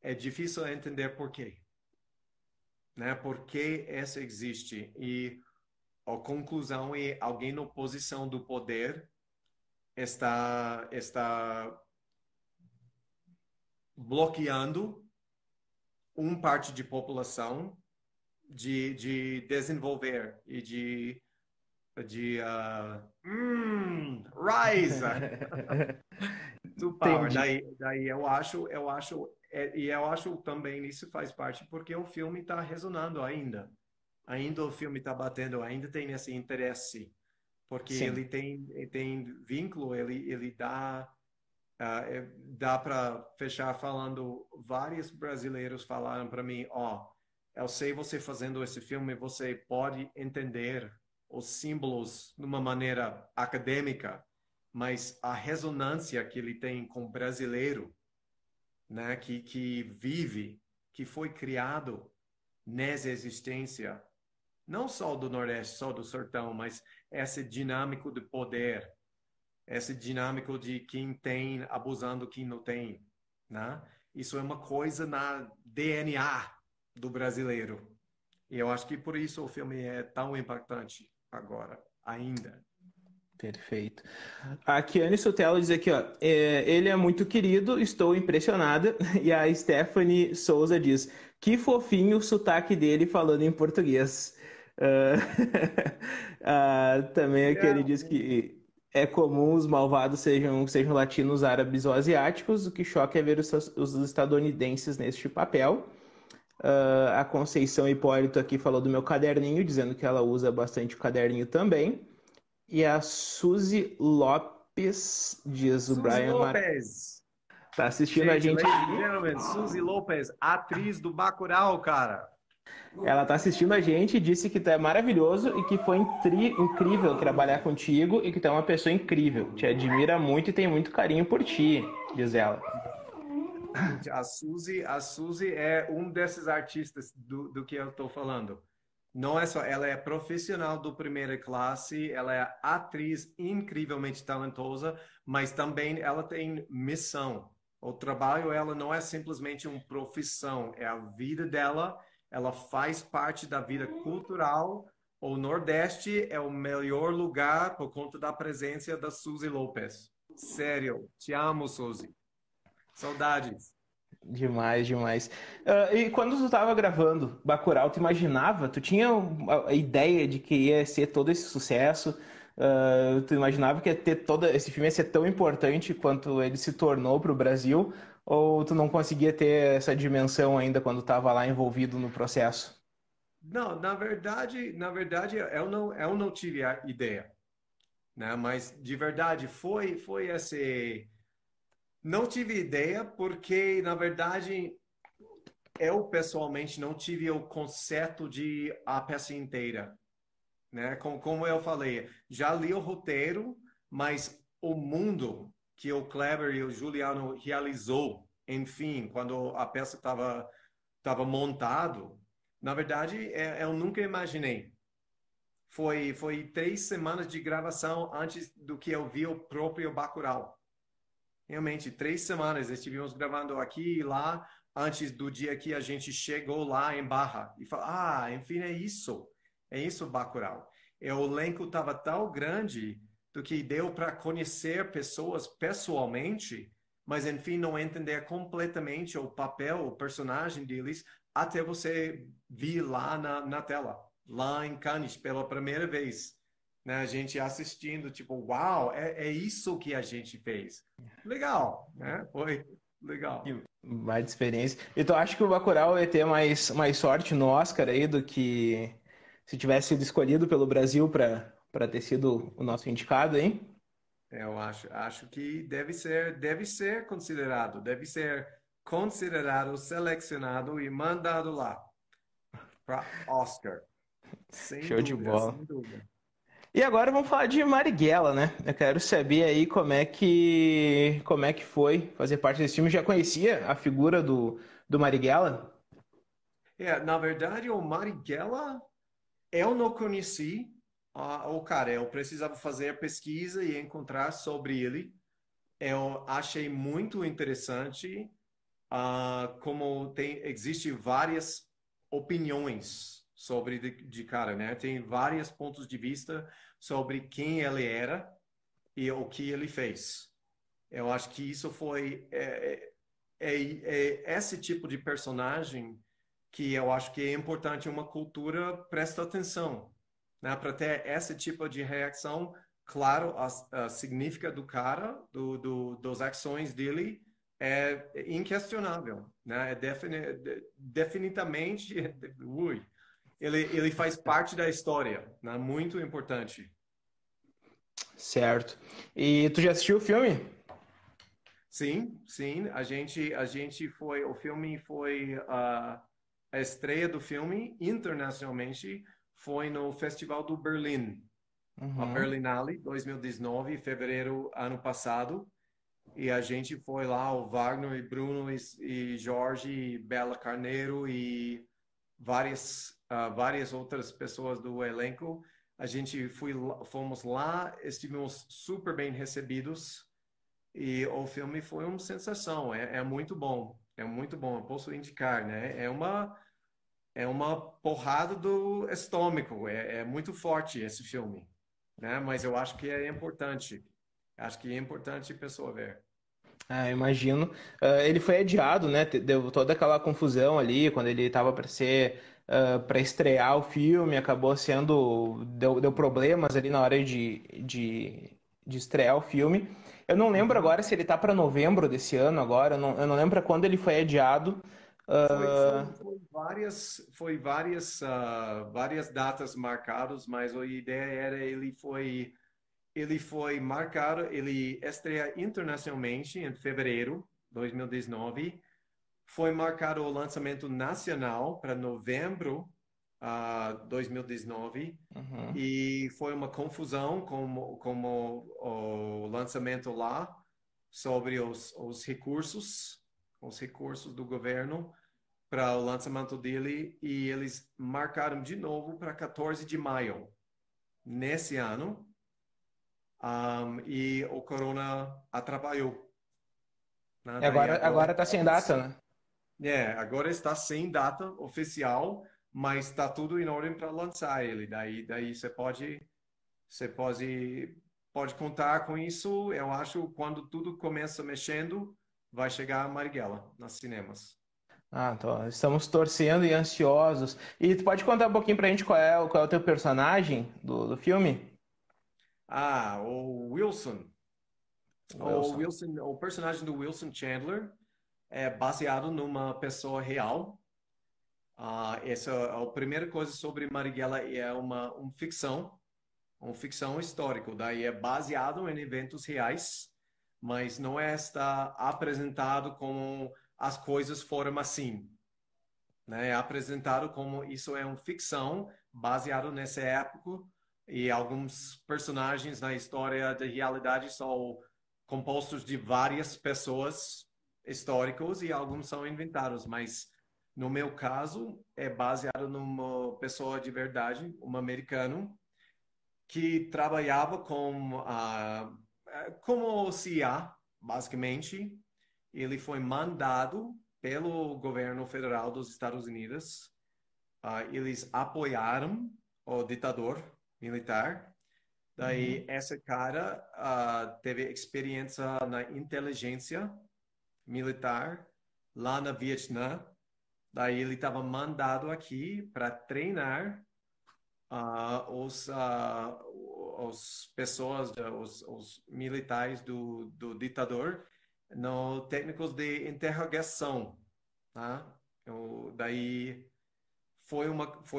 é difícil entender por quê, né? Por que essa existe? E a conclusão é alguém na posição do poder está bloqueando parte de população de desenvolver e rise to power. Entendi. Daí eu acho também isso faz parte porque o filme está resonando ainda o filme está batendo, ainda tem esse interesse, porque Sim. ele tem vínculo, ele dá para fechar falando, vários brasileiros falaram para mim, eu sei você fazendo esse filme, você pode entender os símbolos de uma maneira acadêmica, mas a ressonância que ele tem com o brasileiro, né, que vive, que foi criado nessa existência, não só do Nordeste, só do Sertão, mas esse dinâmico de poder, esse dinâmico de quem tem abusando quem não tem, né? Isso é uma coisa na DNA do brasileiro. E eu acho que por isso o filme é tão impactante agora, ainda. Perfeito. A Kiane Sotelo diz aqui, ó, ele é muito querido, estou impressionada. E a Stephanie Souza diz, que fofinho o sotaque dele falando em português. Também a Kiane diz que é comum os malvados sejam latinos, árabes ou asiáticos. O que choca é ver os estadunidenses neste papel. A Conceição Hipólito aqui falou do meu caderninho, dizendo que ela usa bastante o caderninho também. E a Suzy Lopes, diz o Suzy Brian Lopes! tá assistindo a Gente, gente ladies and aqui. gentlemen, Suzy Lopes, atriz do Bacurau, cara. Ela tá assistindo a gente e disse que tu é maravilhoso e que foi incrível trabalhar contigo e que tu é uma pessoa incrível. Te admira muito e tem muito carinho por ti, diz ela. Gente, a Suzy é um desses artistas do que eu estou falando. Não é só, ela é profissional do primeira classe, ela é atriz incrivelmente talentosa, mas também ela tem missão. O trabalho, ela não é simplesmente uma profissão, é a vida dela, ela faz parte da vida cultural. O Nordeste é o melhor lugar por conta da presença da Suzy Lopes. Sério, te amo, Suzy. Saudades. Demais, demais. E quando tu tava gravando Bacurau, tu imaginava? Tu tinha a ideia de que ia ser todo esse sucesso? Tu imaginava que ia ter esse filme ia ser tão importante quanto ele se tornou para o Brasil? Ou tu não conseguia ter essa dimensão ainda quando estava lá envolvido no processo? Não, na verdade, eu não tive a ideia, né? Mas de verdade foi esse. Não tive ideia porque, na verdade, eu pessoalmente não tive o conceito de a peça inteira, né? Como eu falei, já li o roteiro, mas o mundo que o Kleber e o Juliano realizou, enfim, quando a peça estava montado, na verdade, eu nunca imaginei. Foi 3 semanas de gravação antes do que eu vi o próprio Bacurau. Realmente, 3 semanas. Estivemos gravando aqui e lá antes do dia que a gente chegou lá em Barra. E falou, enfim, é isso. É isso, Bacurau. E o elenco estava tão grande do que deu para conhecer pessoas pessoalmente, mas, enfim, não entender completamente o papel, o personagem deles, até você vir lá na tela, lá em Cannes, pela primeira vez. Né? A gente assistindo, tipo, uau, é isso que a gente fez. Legal, né? Foi Legal. Que mais de experiência. E tu acha que o Bacurau ia ter mais sorte no Oscar aí do que se tivesse sido escolhido pelo Brasil para ter sido o nosso indicado, hein? Eu acho que deve ser considerado, selecionado e mandado lá para Oscar. Sem Show de dúvida, bola. sem dúvida. E agora vamos falar de Marighella, né? Eu quero saber aí como é que foi fazer parte desse time. Já conhecia a figura do Marighella? Na verdade, o Marighella, eu não conheci o cara. Eu precisava fazer a pesquisa e encontrar sobre ele. Eu achei muito interessante como existe várias opiniões sobre de cara, né? Tem vários pontos de vista sobre quem ele era e o que ele fez. Eu acho que isso foi esse tipo de personagem que eu acho que é importante uma cultura presta atenção, né? Para ter esse tipo de reação, claro, a significa do cara, das ações dele é inquestionável, né? Definitivamente, ui, ele faz parte da história, né? Muito importante. Certo. E tu já assistiu o filme? Sim, sim, a gente foi, o filme foi, a estreia do filme internacionalmente foi no Festival do Berlim, a Uhum. Berlinale 2019, fevereiro ano passado, e a gente foi lá, o Wagner e Bruno e Jorge e Bela Carneiro e várias outras pessoas do elenco. A gente fomos lá, estivemos super bem recebidos. E o filme foi uma sensação, é muito bom, é muito bom, eu posso indicar, né? É uma porrada do estômago, é muito forte esse filme, né? Mas eu acho que é importante, acho que é importante a pessoa ver. Ah, imagino. Ele foi adiado, né? Deu toda aquela confusão ali quando ele estava para estrear o filme, acabou sendo deu problemas ali na hora de estrear o filme. Eu não lembro Uhum. agora se ele tá para novembro desse ano agora. Eu não lembro para quando ele foi adiado. Foi, foi, Ah, várias datas marcadas, mas a ideia era ele foi marcado, ele estreia internacionalmente em fevereiro de 2019. Foi marcado o lançamento nacional para novembro 2019 uhum. e foi uma confusão como o lançamento lá sobre os recursos do governo para o lançamento dele e eles marcaram de novo para 14 de maio nesse ano. E o corona atrapalhou, né? E Daí agora tá sem data, né? agora está sem data oficial, mas está tudo em ordem para lançar ele. Daí você pode contar com isso. Eu acho que quando tudo começa mexendo, vai chegar a Marighella nos cinemas. Ah, então, estamos torcendo e ansiosos. E tu pode contar um pouquinho pra gente qual é o teu personagem do filme? O Wilson. O Wilson. Wilson, o personagem do Wilson Chandler é baseado numa pessoa real. Essa é a primeira coisa sobre Marighella é uma ficção histórica. Daí é baseado em eventos reais, mas não está apresentado como as coisas foram assim, né? É apresentado como isso é uma ficção baseado nessa época e alguns personagens na história da realidade são compostos de várias pessoas históricas e alguns são inventados, mas no meu caso é baseado numa pessoa de verdade, um americano que trabalhava como CIA, basicamente. Ele foi mandado pelo governo federal dos Estados Unidos. Eles apoiaram o ditador militar. Daí, Uhum. esse cara teve experiência na inteligência militar lá na Vietnã. Daí, ele estava mandado aqui para treinar os pessoas, os militares do ditador no técnicos de interrogação, tá? Daí foi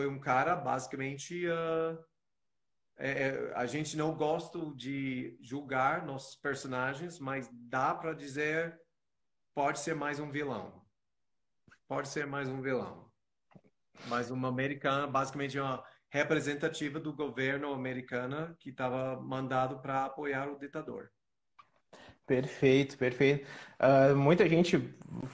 um cara basicamente a gente não gosta de julgar nossos personagens, mas dá para dizer pode ser mais um vilão, pode ser mais um vilão, mas uma americana, basicamente uma representativa do governo americano que estava mandado para apoiar o ditador. Perfeito, perfeito. Muita gente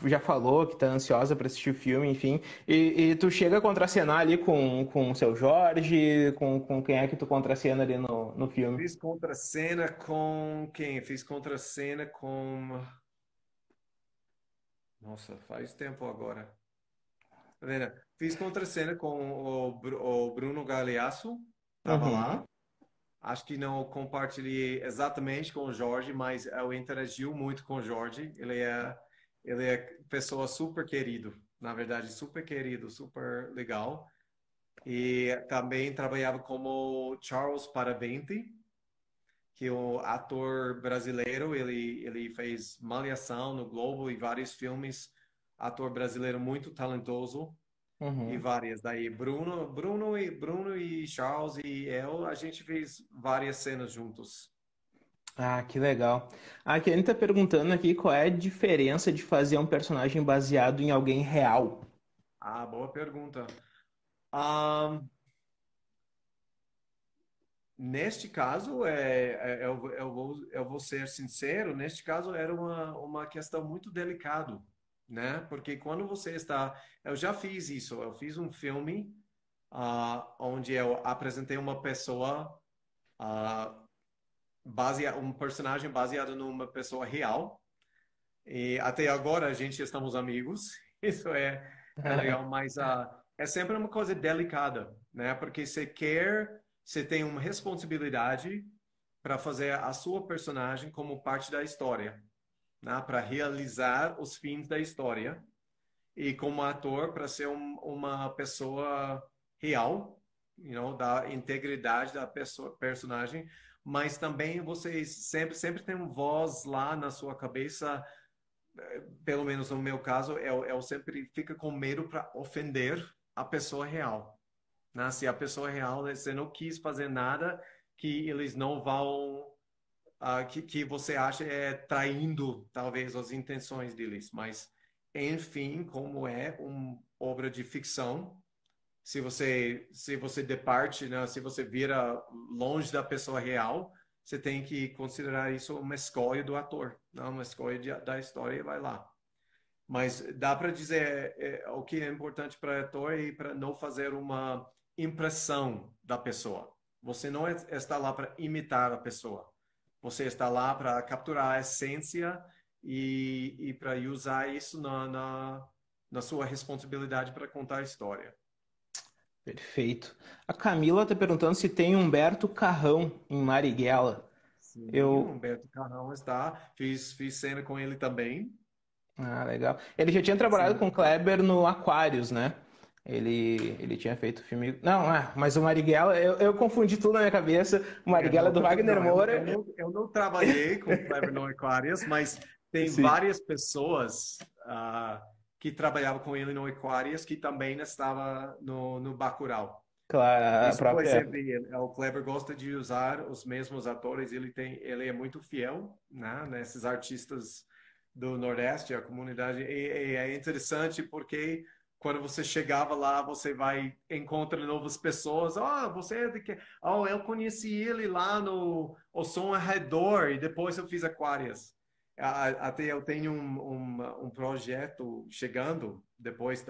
já falou que tá ansiosa para assistir o filme, enfim. E tu chega a contracenar ali com o seu Jorge, com quem é que tu contracena ali no filme? Fiz contracena com quem? Fiz contracena com. Nossa, faz tempo agora. Tá vendo? Fiz contracena com o Bruno Galeasso, estava Uhum. lá. Acho que não compartilhei exatamente com o Jorge, mas eu interagiu muito com o Jorge. Ele é pessoa super querido, na verdade, super querido, super legal. E também trabalhava como Charles Paraventi, que é o ator brasileiro, ele fez Malhação no Globo e vários filmes, ator brasileiro muito talentoso e Uhum. várias. Daí Bruno e Charles e eu, a gente fez várias cenas juntos. Ah, que legal. A Kenny tá perguntando aqui qual é a diferença de fazer um personagem baseado em alguém real. Ah, boa pergunta. Ahn, Neste caso, eu vou ser sincero, neste caso era uma questão muito delicada, né? Porque quando você está. Eu já fiz isso, eu fiz um filme onde eu apresentei uma pessoa, ah, um personagem baseado numa pessoa real, e até agora a gente estamos amigos, isso é legal, mas é sempre uma coisa delicada, né? Porque você tem uma responsabilidade para fazer a sua personagem como parte da história, né? Para realizar os fins da história e como ator para ser uma pessoa real, da integridade da pessoa, personagem, mas também você sempre tem uma voz lá na sua cabeça, pelo menos no meu caso, eu sempre fico com medo para ofender a pessoa real. Né? Se a pessoa real, né, você não quis fazer nada que eles não vão, que você acha traindo talvez as intenções deles, mas enfim, como é uma obra de ficção, se você departe, né, se você vira longe da pessoa real, você tem que considerar isso uma escolha do ator, não uma escolha da história e vai lá. Mas dá para dizer o que é importante para o ator e para não fazer uma impressão da pessoa. Você não está lá para imitar a pessoa. Você está lá para capturar a essência e para usar isso na sua responsabilidade para contar a história. Perfeito. A Camila tá perguntando se tem Humberto Carrão em Marighella. Sim, o Eu. Humberto Carrão está. Fiz cena com ele também. Ah, legal. Ele já tinha trabalhado com Sim. o Kleber no Aquarius, né? Ele tinha feito filme. Não, mas o Marighella, eu confundi tudo na minha cabeça. O Marighella é Não, do tudo Wagner não. Moura. Eu não trabalhei com o Kleber no Aquarius, mas tem Sim, várias pessoas que trabalhavam com ele no Aquarius que também estava no Bacurau. claro, a Isso foi própria. sempre. O Kleber gosta de usar os mesmos atores. Ele é muito fiel, né, nesses artistas do Nordeste, a comunidade. E é interessante porque quando você chegava lá, você vai encontra novas pessoas. Você é de que? Oh, eu conheci ele lá no O Som Arredor e depois eu fiz Aquárias. Até eu tenho um projeto chegando depois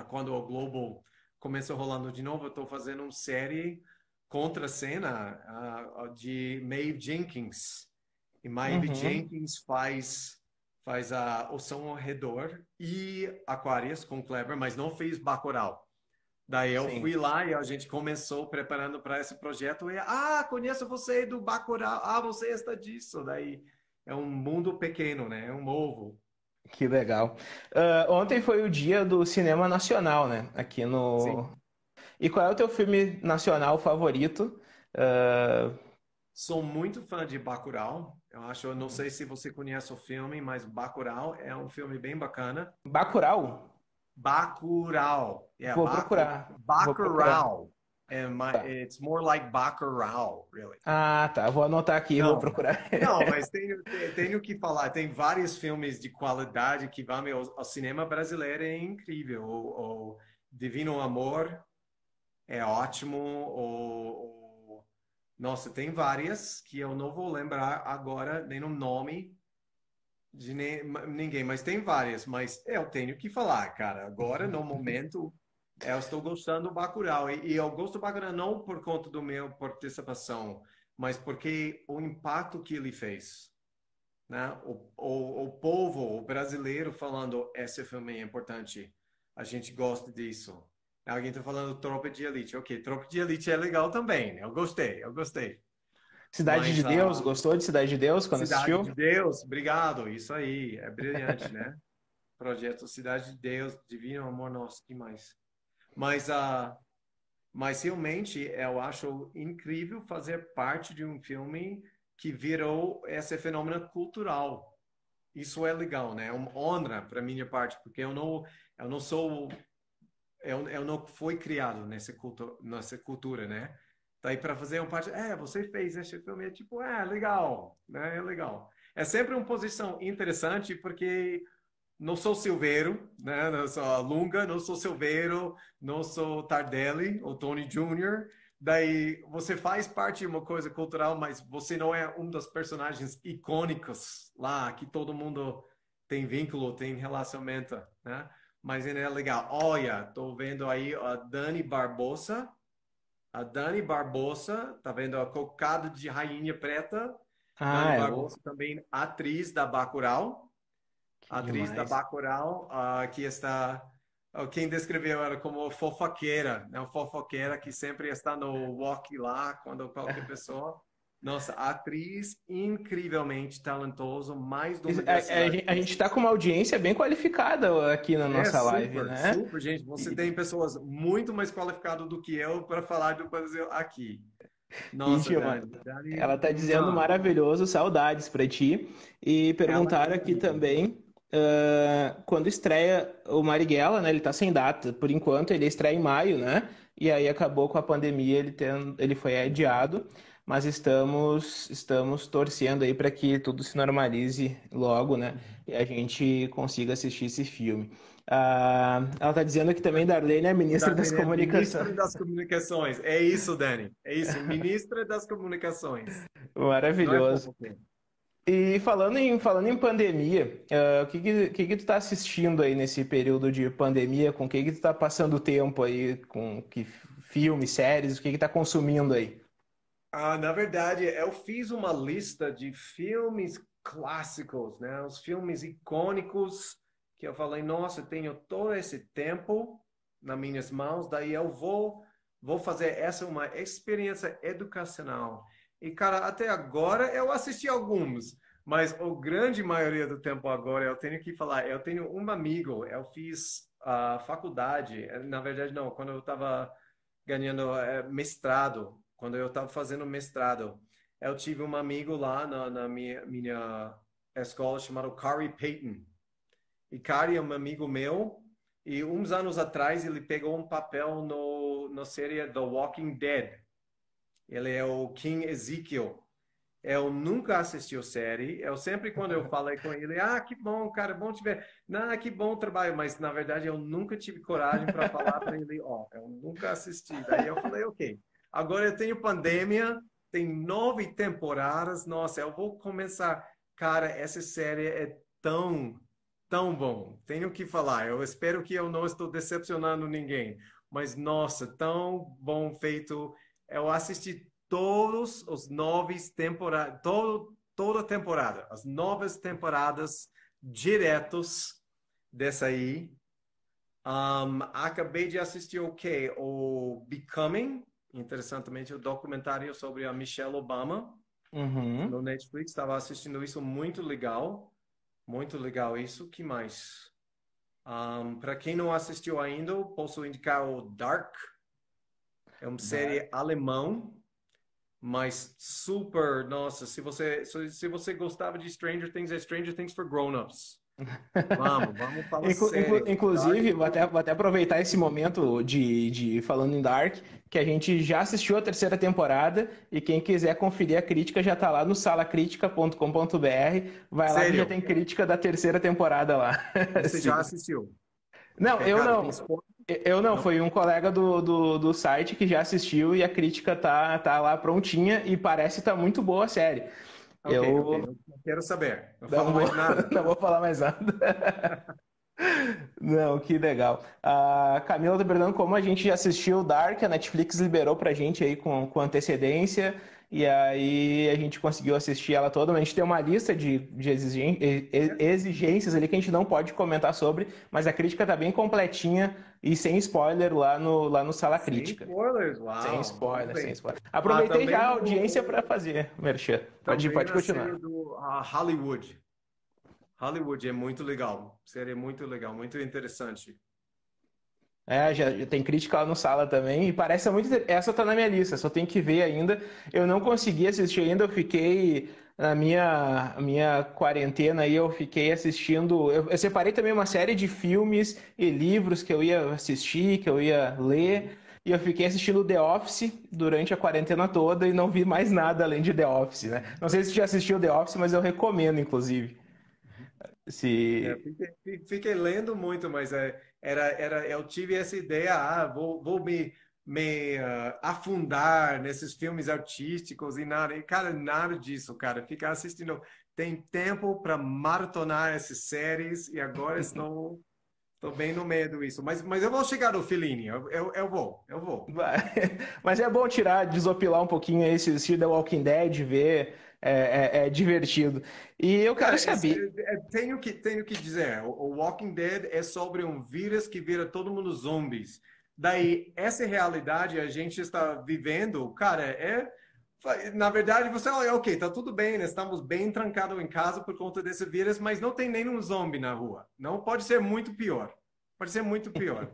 quando o Globo começa rolando de novo, eu estou fazendo uma série contra a cena de Maeve Jenkins. E Maeve Uhum, Jenkins faz O Som ao Redor e Aquarius com Kleber, mas não fez Bacurau. Daí eu sim. fui lá e a gente começou preparando para esse projeto e conheço você do Bacurau, você está disso. Daí é um mundo pequeno, né? É um ovo. Que legal. Ontem foi o dia do cinema nacional, né? Aqui no. Sim. E qual é o teu filme nacional favorito? sou muito fã de Bacurau. Eu não sei se você conhece o filme, mas Bacurau é um filme bem bacana. Bacurau? Bacurau. Yeah, Vou procurar. Vou procurar. Bacurau. Tá. It's more like Bacurau, really. Ah, tá. Vou anotar aqui e vou Não, procurar. não, mas tenho que falar. Tem vários filmes de qualidade que vão ao cinema brasileiro, é incrível. O Divino Amor é ótimo. Nossa, tem várias que eu não vou lembrar agora nem o nome de ninguém, mas tem várias. Mas eu tenho que falar, cara. Agora, no momento, eu estou gostando do Bacurau. E eu gosto do Bacurau não por conta do meu participação, mas porque o impacto que ele fez, né? O povo, o brasileiro falando, esse filme é importante, a gente gosta disso. Alguém está falando Tropa de Elite. Ok, Tropa de Elite é legal também, né? Eu gostei. Cidade de Mas Deus, a gostou de Cidade de Deus quando Cidade assistiu? de Deus, obrigado, isso aí, é brilhante, né? Projeto Cidade de Deus, Divino Amor, nossa, que mais? Mas, mas realmente eu acho incrível fazer parte de um filme que virou esse fenômeno cultural. Isso é legal, né? É uma honra para minha parte, porque eu não sou, eu não fui criado nessa cultura, né? Daí para fazer uma parte, você fez esse filme, é tipo, legal, né? É legal. É sempre uma posição interessante, porque não sou Silveiro, né? Não sou a Lunga, não sou Silveiro, não sou Tardelli ou Tony Jr. Daí você faz parte de uma coisa cultural, mas você não é um dos personagens icônicos lá que todo mundo tem vínculo, tem relacionamento, né? Mas ainda é legal. Olha, tô vendo aí a Dani Barbosa. A Dani Barbosa, tá vendo a Cocada de Rainha Preta. Dani Ah, Barbosa também atriz da Bacurau. que Atriz da demais. Bacurau, que está. Quem descreveu ela como fofoqueira, né? Fofoqueira que sempre está no walk lá, quando qualquer pessoa. Nossa, atriz incrivelmente talentoso, mais de uma diversidade. A gente está com uma audiência bem qualificada aqui na É nossa live, super, né? super, gente. Você E, tem pessoas muito mais qualificadas do que eu para falar do Brasil aqui. e Nossa, Gilmar, Dani. Dani, ela tá dizendo maravilhoso, saudades para ti. E ela é perguntaram aqui incrível. também, quando estreia o Marighella, né? Ele tá sem data. Por enquanto, ele estreia em maio, né? E aí acabou com a pandemia, ele foi adiado. Mas estamos torcendo aí para que tudo se normalize logo, né? E a gente consiga assistir esse filme. Ela tá dizendo que também Darlene é ministra das Darlene é comunicações. ministra das comunicações. É isso, Dani. É isso, ministra das comunicações. Não é Maravilhoso. fofoqueira. E falando em pandemia, o que tu tá assistindo aí nesse período de pandemia? Com o que tu tá passando o tempo aí? Com que filmes, séries? O que tá consumindo aí? Na verdade, eu fiz uma lista de filmes clássicos, né? Os filmes icônicos que eu falei, nossa, eu tenho todo esse tempo nas minhas mãos, daí vou fazer essa uma experiência educacional. E, cara, até agora eu assisti alguns, mas a grande maioria do tempo agora eu tenho que falar, eu tenho um amigo, eu fiz a faculdade, na verdade não, quando eu estava ganhando mestrado, quando eu estava fazendo mestrado, eu tive um amigo lá na minha escola chamado Kari Payton. E Kari é um amigo meu, e uns anos atrás ele pegou um papel na série The Walking Dead. Ele é o King Ezekiel. Eu nunca assisti a série. Eu sempre, quando eu falei com ele, que bom, cara, bom te ver. Não, que bom trabalho. Mas, na verdade, eu nunca tive coragem para falar para ele, eu nunca assisti. Daí eu falei, ok. Agora eu tenho pandemia, tem 9 temporadas. Nossa, eu vou começar. Cara, essa série é tão bom. Tenho que falar. Eu espero que eu não estou decepcionando ninguém. Mas, nossa, tão bom feito. Eu assisti todos os 9 temporadas, toda a temporada, as 9 temporadas diretos dessa aí. Acabei de assistir o quê? O Becoming, interessantemente, o documentário sobre a Michelle Obama Uhum. no Netflix. Estava assistindo isso, muito legal isso. Que mais? Para quem não assistiu ainda, posso indicar o Dark. É uma série alemão mas super, nossa, se você gostava de Stranger Things, é Stranger Things for Grown-ups. Vamos falar sério. Dark, Inclusive, vou até aproveitar esse momento de falando em Dark, que a gente já assistiu a terceira temporada e quem quiser conferir a crítica já está lá no salacritica.com.br. Vai lá que já sério, tem crítica da terceira temporada lá. você já Sim. assistiu? Não, Ok, eu cara, tem não. spoiler? Eu não, Não? foi um colega do site que já assistiu e a crítica tá lá prontinha e parece estar muito boa a série. Ok, ok, Eu não quero saber. Não não fala vou, mais nada. não vou falar mais nada. Não, que legal. A Camila tá perguntando como a gente já assistiu Dark, a Netflix liberou pra gente aí com antecedência, e aí a gente conseguiu assistir ela toda. A gente tem uma lista de exigências ali que a gente não pode comentar sobre, mas a crítica tá bem completinha e sem spoiler lá no Sala Sem Crítica. spoilers, Sem uau, muito spoiler, sem bem. spoiler. Ah, Aproveitei já a audiência para fazer, Merchan. também Pode na série continuar. do Hollywood. Hollywood é muito legal. Série muito legal, muito interessante. É, já tem crítica lá no Sala também, e parece muito. Essa tá na minha lista, só tem que ver ainda. Eu não consegui assistir ainda, eu fiquei. Na minha quarentena aí, eu fiquei assistindo. Eu separei também uma série de filmes e livros que eu ia assistir, que eu ia ler, e eu fiquei assistindo The Office durante a quarentena toda e não vi mais nada além de The Office, né? Não sei se você já assistiu The Office, mas eu recomendo, inclusive. É, Se fiquei lendo muito, mas eu tive essa ideia, vou me afundar nesses filmes artísticos e nada. E, cara, nada disso, cara. Ficar assistindo. Tem tempo para maratonar essas séries e agora estou bem no meio disso. Mas eu vou chegar no Fellini, eu vou. Vai. Mas é bom tirar, desopilar um pouquinho esse assistir The Walking Dead, ver, é divertido. E eu quero Cara, saber. tenho que dizer, o Walking Dead é sobre um vírus que vira todo mundo zumbis. Daí, essa realidade a gente está vivendo, cara, na verdade, você olha, ok, tá tudo bem, né? Estamos bem trancados em casa por conta desse vírus, mas não tem nenhum zombie na rua. Não pode ser muito pior. Pode ser muito pior.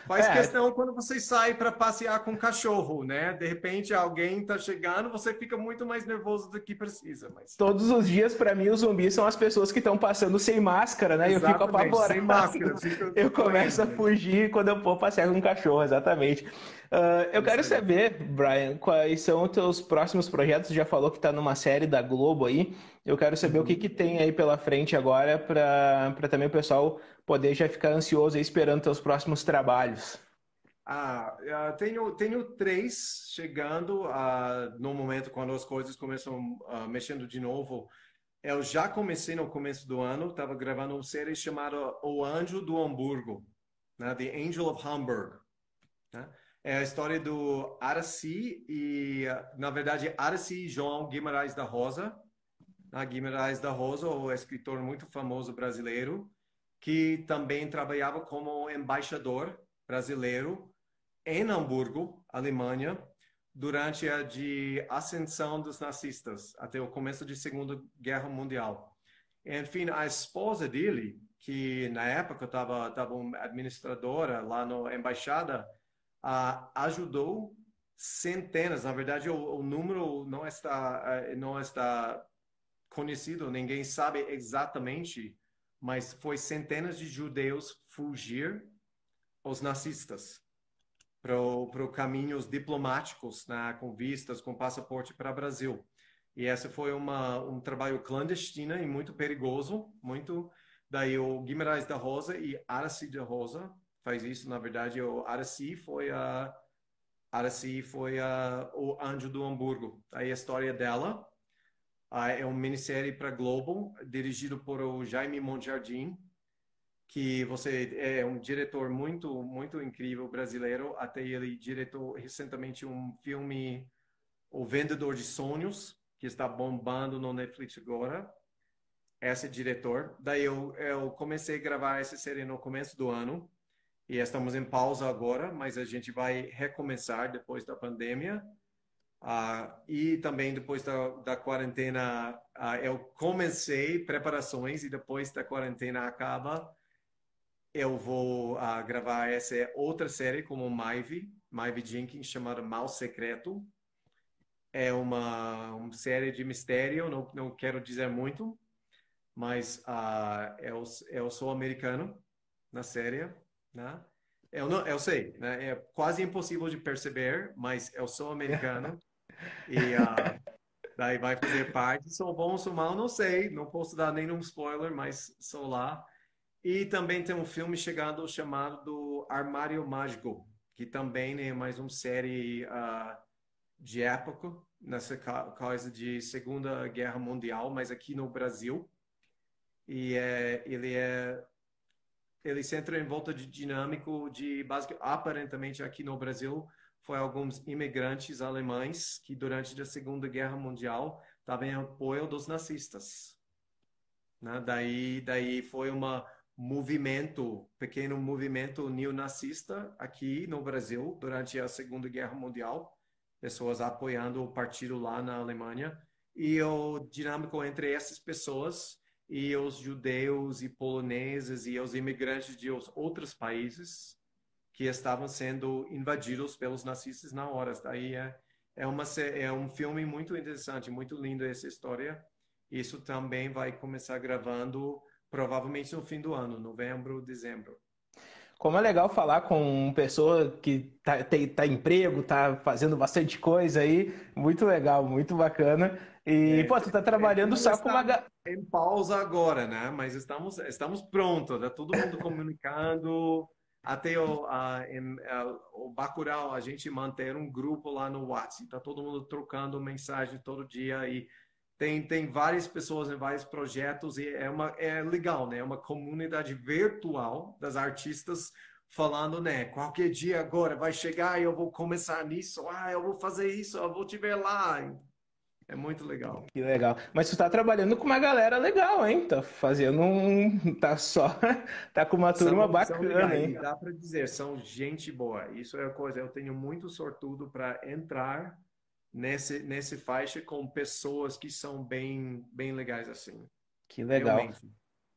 Faz É, questão quando você sai para passear com o cachorro, né? De repente alguém tá chegando, você fica muito mais nervoso do que precisa, mas todos os dias, para mim, os zumbis são as pessoas que estão passando sem máscara, né? E eu fico exatamente, sem apavorado. máscara, fica Eu começo correndo, a né? fugir quando eu for passear com um cachorro, exatamente. Eu Isso quero aí. saber, Brian, quais são os teus próximos projetos? Você já falou que está numa série da Globo aí. Eu quero saber o que Uhum. que tem aí pela frente agora para também o pessoal poder já ficar ansioso aí esperando teus próximos trabalhos. Tenho três chegando no momento quando as coisas começam mexendo de novo. Eu já comecei no começo do ano, estava gravando uma série chamada O Anjo do Hamburgo, né? The Angel of Hamburg, né? É a história do Araci na verdade, Araci João Guimarães da Rosa, né? Guimarães da Rosa, o escritor muito famoso brasileiro, que também trabalhava como embaixador brasileiro em Hamburgo, Alemanha, durante a de ascensão dos nazistas, até o começo da Segunda Guerra Mundial. Enfim, a esposa dele, que na época estava uma administradora lá na embaixada, ajudou centenas, na verdade o número não está conhecido, ninguém sabe exatamente, mas foi centenas de judeus fugir os nazistas para caminhos diplomáticos, né, com vistas, com passaporte para o Brasil. E esse foi um trabalho clandestino e muito perigoso, muito. Daí o Guimarães da Rosa e Araci da Rosa faz isso. Na verdade, o Araci foi o Anjo do Hamburgo. Aí a história dela é uma minissérie para Globo, dirigido por o Jaime Monjardim, que você é um diretor muito incrível brasileiro. Até ele diretou recentemente um filme, O Vendedor de Sonhos, que está bombando no Netflix agora. Esse é diretor. Daí eu comecei a gravar essa série no começo do ano e estamos em pausa agora, mas a gente vai recomeçar depois da pandemia. E também depois da quarentena, eu comecei preparações e depois da quarentena acaba, eu vou gravar essa outra série como Maivy Jenkins, chamada Mal Secreto. é uma série de mistério, não quero dizer muito, mas eu sou americano na série, né? Eu sei, né? É quase impossível de perceber, mas eu sou americano e daí vai fazer parte. Sou bom ou sou mal, não sei, não posso dar nenhum spoiler, mas sou lá. E também tem um filme chegando chamado do Armário Mágico, que também é mais uma série de época, nessa coisa de Segunda Guerra Mundial, mas aqui no Brasil. E ele se entra em volta de dinâmico de basicamente, aparentemente aqui no Brasil foi alguns imigrantes alemães que durante a Segunda Guerra Mundial estavam em apoio dos nazistas, né? Daí foi uma pequeno movimento neonazista aqui no Brasil durante a Segunda Guerra Mundial, pessoas apoiando o partido lá na Alemanha, e o dinâmico entre essas pessoas e os judeus e poloneses e os imigrantes de outros países que estavam sendo invadidos pelos nazistas na hora. Daí é um filme muito interessante, muito lindo essa história. Isso também vai começar gravando provavelmente no fim do ano, novembro, dezembro. Como é legal falar com pessoa que tá em emprego, tá fazendo bastante coisa aí. Muito legal, muito bacana. E, É, pô, tu tá trabalhando não só com está uma. em pausa agora, né? Mas estamos prontos, tá todo mundo comunicando. Até o Bacurau, a gente mantém um grupo lá no WhatsApp, tá todo mundo trocando mensagem todo dia e tem várias pessoas em vários projetos e é legal, né? É uma comunidade virtual das artistas falando, né? Qualquer dia agora vai chegar e eu vou começar nisso, eu vou fazer isso, eu vou te ver lá. É muito legal. Que legal. Mas tu tá trabalhando com uma galera legal, hein? Tá fazendo um. Tá só. Tá com uma turma São bacana, legais, hein? e dá para dizer, são gente boa. Isso é a coisa, eu tenho muito sortudo para entrar nesse faixa com pessoas que são bem legais assim. Que legal. Realmente.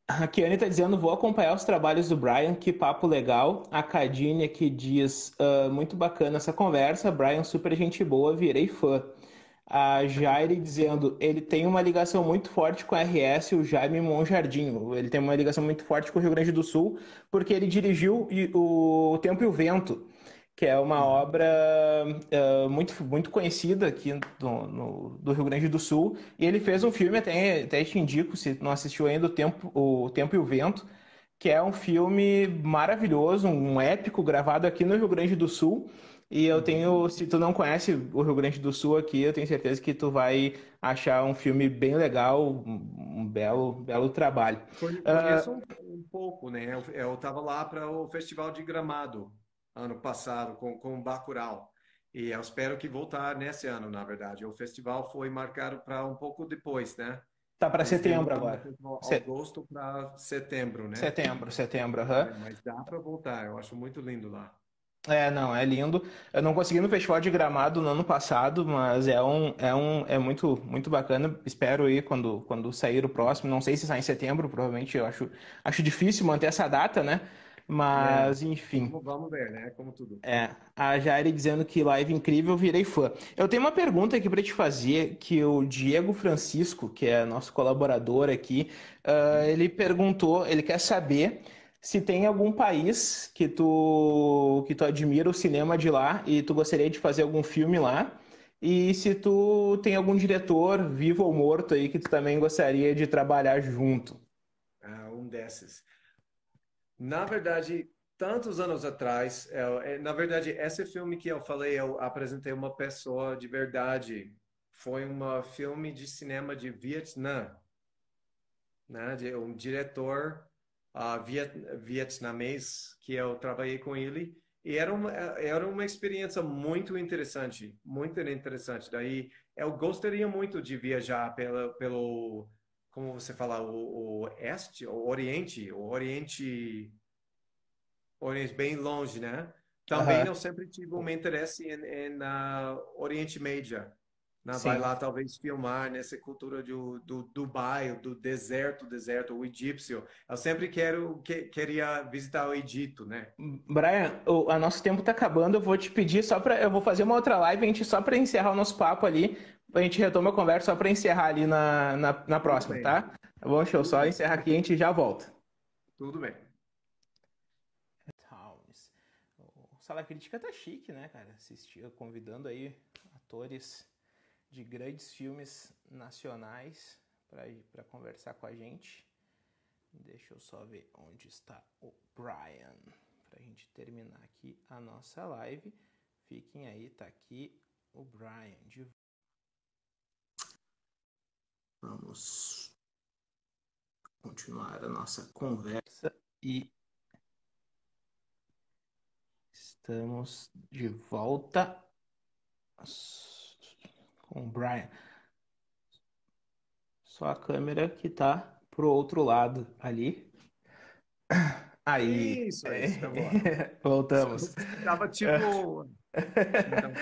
A Kiane tá dizendo, vou acompanhar os trabalhos do Brian, que papo legal. A Cadine aqui diz, muito bacana essa conversa, Brian, super gente boa, virei fã. A Jaire dizendo, ele tem uma ligação muito forte com a RS, o Jaime Monjardim. Ele tem uma ligação muito forte com o Rio Grande do Sul, porque ele dirigiu o Tempo e o Vento, que é uma Uhum. obra muito conhecida aqui do Rio Grande do Sul. E ele fez um filme, até te indico, se não assistiu ainda, o Tempo e o Vento, que é um filme maravilhoso, um épico gravado aqui no Rio Grande do Sul. E eu Uhum. tenho, se tu não conhece o Rio Grande do Sul aqui, eu tenho certeza que tu vai achar um filme bem legal, um belo trabalho. Conheço um pouco, né? Eu estava lá para o Festival de Gramado ano passado com o Bacurau. E eu espero que voltar nesse ano, na verdade. O festival foi marcado para um pouco depois, né? Tá para Eles setembro demoram o agora. festival agosto para setembro, né? Setembro, aham. Mas dá para voltar. Eu acho muito lindo lá. É, não, é lindo. Eu não consegui no Festival de Gramado no ano passado, mas é muito bacana. Espero ir quando sair o próximo. Não sei se sai em setembro, provavelmente. Eu acho difícil manter essa data, né? É, Mas, enfim. vamos ver, né? Como tudo. A Jaire dizendo que live incrível, virei fã. Eu tenho uma pergunta aqui para te fazer, que o Diego Francisco, que é nosso colaborador aqui, ele perguntou, ele quer saber se tem algum país que tu admira o cinema de lá e tu gostaria de fazer algum filme lá, e se tu tem algum diretor, vivo ou morto aí, que tu também gostaria de trabalhar junto. Um desses. Na verdade, tantos anos atrás, na verdade, esse filme que eu falei, eu apresentei uma pessoa de verdade. Foi um filme de cinema de Vietnã, né? De um diretor vietnamês que eu trabalhei com ele. E era uma experiência muito interessante, muito interessante. Daí, eu gostaria muito de viajar como você fala, o Oriente bem longe, né? Também Aham. eu sempre tive um interesse em Oriente Médio, né? Vai Sim. lá talvez filmar nessa cultura do Dubai, do deserto, o egípcio. Eu sempre queria visitar o Egito, né? Brian, o nosso tempo tá acabando. Eu vou te pedir só para, eu vou fazer uma outra live, a gente só para encerrar o nosso papo ali. A gente retoma a conversa só para encerrar ali na Tudo próxima, bem, tá? Tá bom, show. tudo Só bem, encerrar aqui e a gente já volta. tudo bem. Towns. O Sala Crítica tá chique, né, cara? Assistir, convidando aí atores de grandes filmes nacionais para conversar com a gente. Deixa eu só ver onde está o Brian para a gente terminar aqui a nossa live. Fiquem aí, tá aqui o Brian. Vamos continuar a nossa conversa e estamos de volta com o Brian. Só a câmera que tá pro outro lado ali. Aí, Isso, tá bom. voltamos. Tava tipo. Então, tá bom.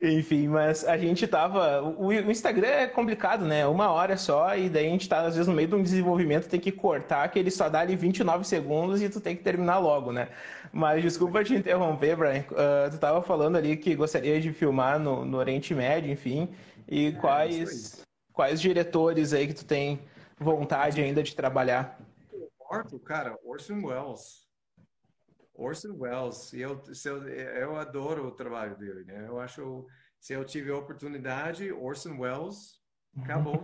Enfim, mas a gente tava. O Instagram é complicado, né? Uma hora só, e daí a gente tá, às vezes, no meio de um desenvolvimento, tem que cortar, que ele só dá ali 29 segundos e tu tem que terminar logo, né? Mas Tudo bem. desculpa te interromper, Brian. Tu tava falando ali que gostaria de filmar no Oriente Médio, enfim. E É, isso aí. quais diretores aí que tu tem vontade ainda de trabalhar? Cara, Orson Welles. Orson Welles. Eu adoro o trabalho dele, né? Eu acho, se eu tiver oportunidade, Orson Welles, acabou.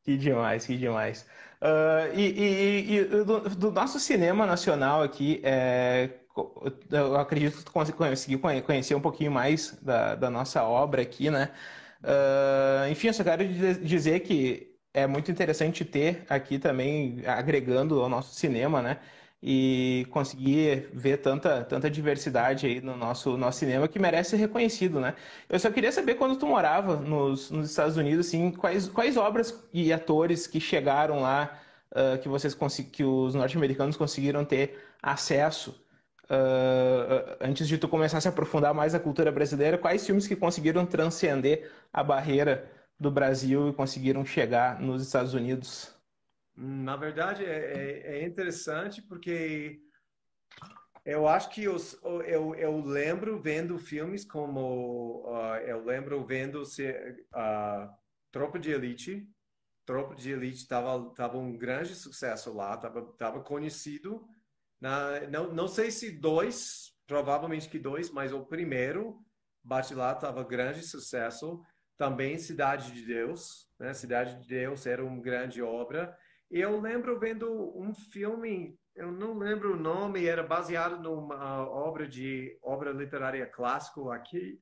Que demais, que demais. Do nosso cinema nacional aqui, eu acredito que tu conseguiu conhecer um pouquinho mais da nossa obra aqui, né? Enfim, eu só quero dizer que é muito interessante ter aqui também, agregando ao nosso cinema, né? E conseguir ver tanta diversidade aí no nosso cinema que merece ser reconhecido, né? Eu só queria saber quando tu morava nos Estados Unidos, assim, quais obras e atores que chegaram lá, que os norte-americanos conseguiram ter acesso, antes de tu começar a se aprofundar mais na cultura brasileira, quais filmes que conseguiram transcender a barreira do Brasil e conseguiram chegar nos Estados Unidos? Na verdade, é interessante porque eu acho que eu lembro vendo filmes como eu lembro vendo Tropa de Elite. Tropa de Elite tava um grande sucesso lá, tava conhecido. Não sei se dois, provavelmente que dois, mas o primeiro bate lá tava grande sucesso. Também Cidade de Deus, né? Cidade de Deus era uma grande obra. E eu lembro vendo um filme, eu não lembro o nome, era baseado numa obra literária clássica aqui,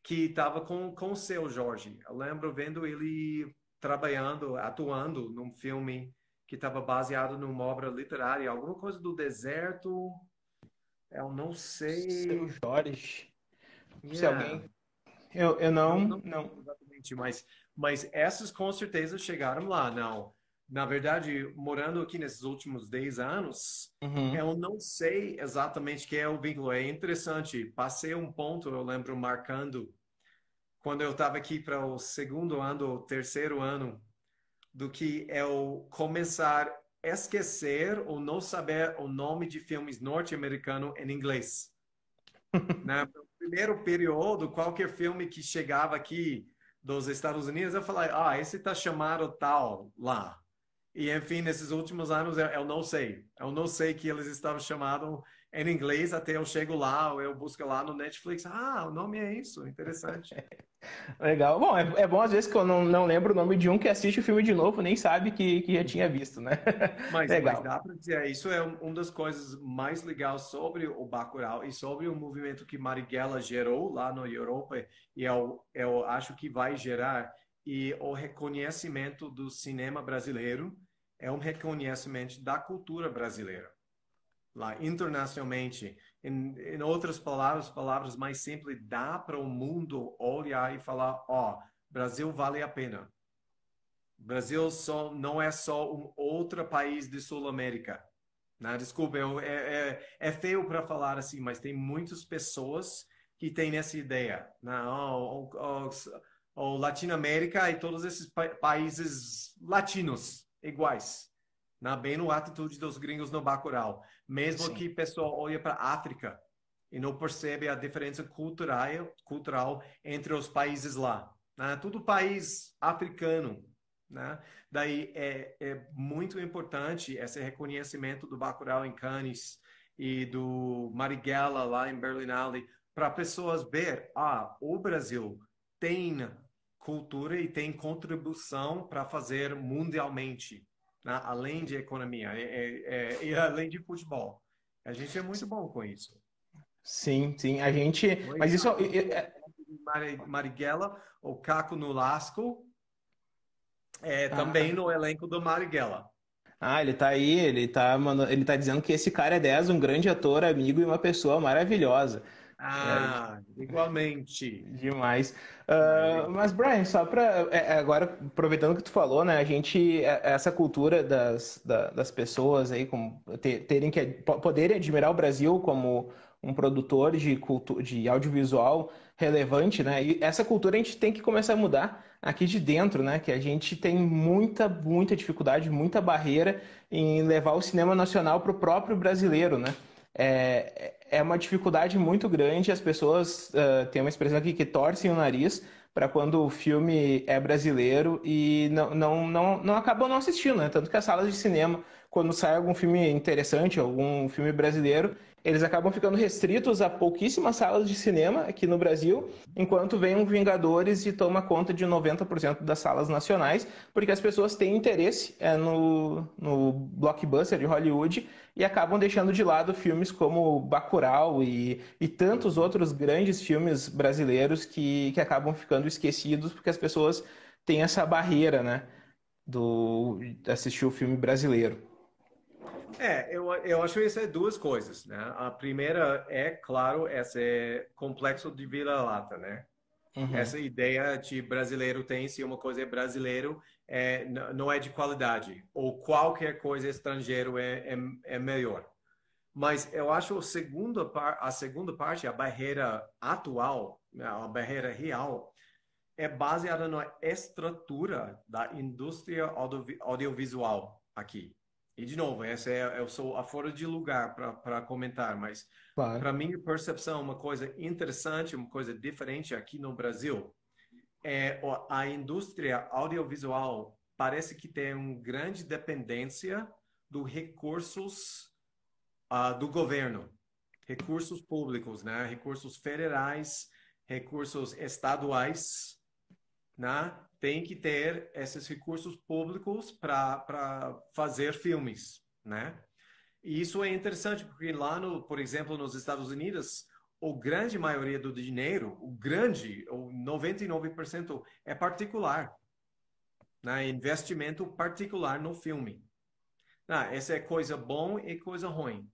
que estava com o Seu Jorge. Eu lembro vendo ele trabalhando, atuando num filme que estava baseado numa obra literária, alguma coisa do deserto. Eu não Seu sei. Jorge. Se Yeah. alguém. Eu Não não. exatamente, mas essas com certeza chegaram lá. Não. Na verdade, morando aqui nesses últimos 10 anos, Uhum. eu não sei exatamente que é o vínculo. É interessante. Passei um ponto, eu lembro, marcando quando eu estava aqui para o segundo ano ou terceiro ano, do que eu começar a esquecer ou não saber o nome de filmes norte-americanos em inglês. Né? No primeiro período, qualquer filme que chegava aqui dos Estados Unidos, eu falava, esse tá chamado tal lá. E, enfim, nesses últimos anos, eu não sei. Eu não sei que eles estavam chamados em inglês até eu chego lá, ou eu busco lá no Netflix. Ah, o nome é isso, interessante. Legal. Bom, é bom às vezes que eu não lembro o nome de um que assiste o filme de novo, nem sabe que já tinha visto, né? Mas Legal. dá para dizer, isso é uma das coisas mais legais sobre o Bacurau e sobre o movimento que Marighella gerou lá na Europa, e eu acho que vai gerar, e o reconhecimento do cinema brasileiro é um reconhecimento da cultura brasileira, lá internacionalmente. Em outras palavras mais simples, dá para o mundo olhar e falar, Brasil vale a pena. Brasil não é só um outro país de Sul-América. Né? Desculpa, é feio para falar assim, mas tem muitas pessoas que tem essa ideia, né? O Latinoamérica e todos esses países latinos iguais, né? Bem no atitude dos gringos no Bacurau. Mesmo Sim. que o pessoal olha para a África e não percebe a diferença cultural entre os países lá, né? Tudo país africano, né? Daí é muito importante esse reconhecimento do Bacurau em Cannes e do Marighella lá em Berlinale, para pessoas ver, o Brasil tem cultura e tem contribuição para fazer mundialmente, né? Além de economia e além de futebol. A gente é muito bom com isso. Sim, sim. A gente. Oi, Mas isso. Marighella, o Caco Nolasco, também Ah, no elenco do Marighella. ele tá aí, ele tá dizendo que esse cara é 10, um grande ator, amigo e uma pessoa maravilhosa. É, Igualmente. demais. Legal. Mas, Brian, só para agora, aproveitando que tu falou, né? A gente, essa cultura das pessoas aí, como terem que poderem admirar o Brasil como um produtor de de audiovisual relevante, né? E essa cultura a gente tem que começar a mudar aqui de dentro, né? Que a gente tem muita dificuldade, muita barreira em levar o cinema nacional para o próprio brasileiro, né? É uma dificuldade muito grande. As pessoas têm uma expressão aqui que torcem o nariz para quando o filme é brasileiro e não acabam não assistindo, né? Tanto que as salas de cinema, quando sai algum filme interessante, algum filme brasileiro, eles acabam ficando restritos a pouquíssimas salas de cinema aqui no Brasil, enquanto vem um Vingadores e toma conta de 90% das salas nacionais, porque as pessoas têm interesse no blockbuster de Hollywood e acabam deixando de lado filmes como Bacurau e tantos outros grandes filmes brasileiros que acabam ficando esquecidos porque as pessoas têm essa barreira, né, de assistir o filme brasileiro. Eu acho isso é duas coisas, né? A primeira é, claro, esse complexo de vira-lata, né? Uhum, Essa ideia de brasileiro tem, se uma coisa é brasileiro, não é de qualidade, ou qualquer coisa estrangeiro é melhor. Mas eu acho a segunda parte, a barreira atual, né, a barreira real, é baseada na estrutura da indústria audiovisual aqui. E, de novo, eu sou a fora de lugar para comentar, mas claro. para minha percepção, uma coisa interessante, uma coisa diferente aqui no Brasil, a indústria audiovisual parece que tem uma grande dependência dos recursos do governo, recursos públicos, né? Recursos federais, recursos estaduais, né? Tem que ter esses recursos públicos para fazer filmes, né? E isso é interessante porque lá no, por exemplo, nos Estados Unidos, a grande maioria do dinheiro, o 99% é particular, né? Investimento particular no filme. Essa é coisa bom e coisa ruim.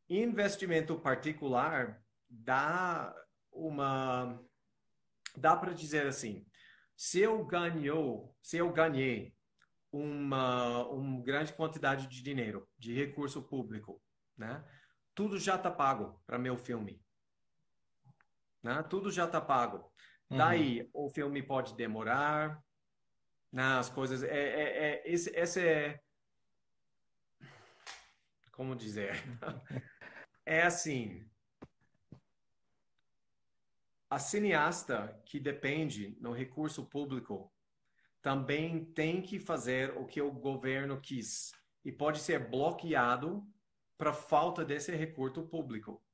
Investimento particular uma dá para dizer assim, se eu ganhei uma grande quantidade de dinheiro, de recurso público, né? Tudo já está pago para meu filme, né? Tudo já está pago. Uhum. Daí o filme pode demorar, né? As coisas esse como dizer, é assim. A cineasta que depende no recurso público também tem que fazer o que o governo quis e pode ser bloqueado para falta desse recurso público.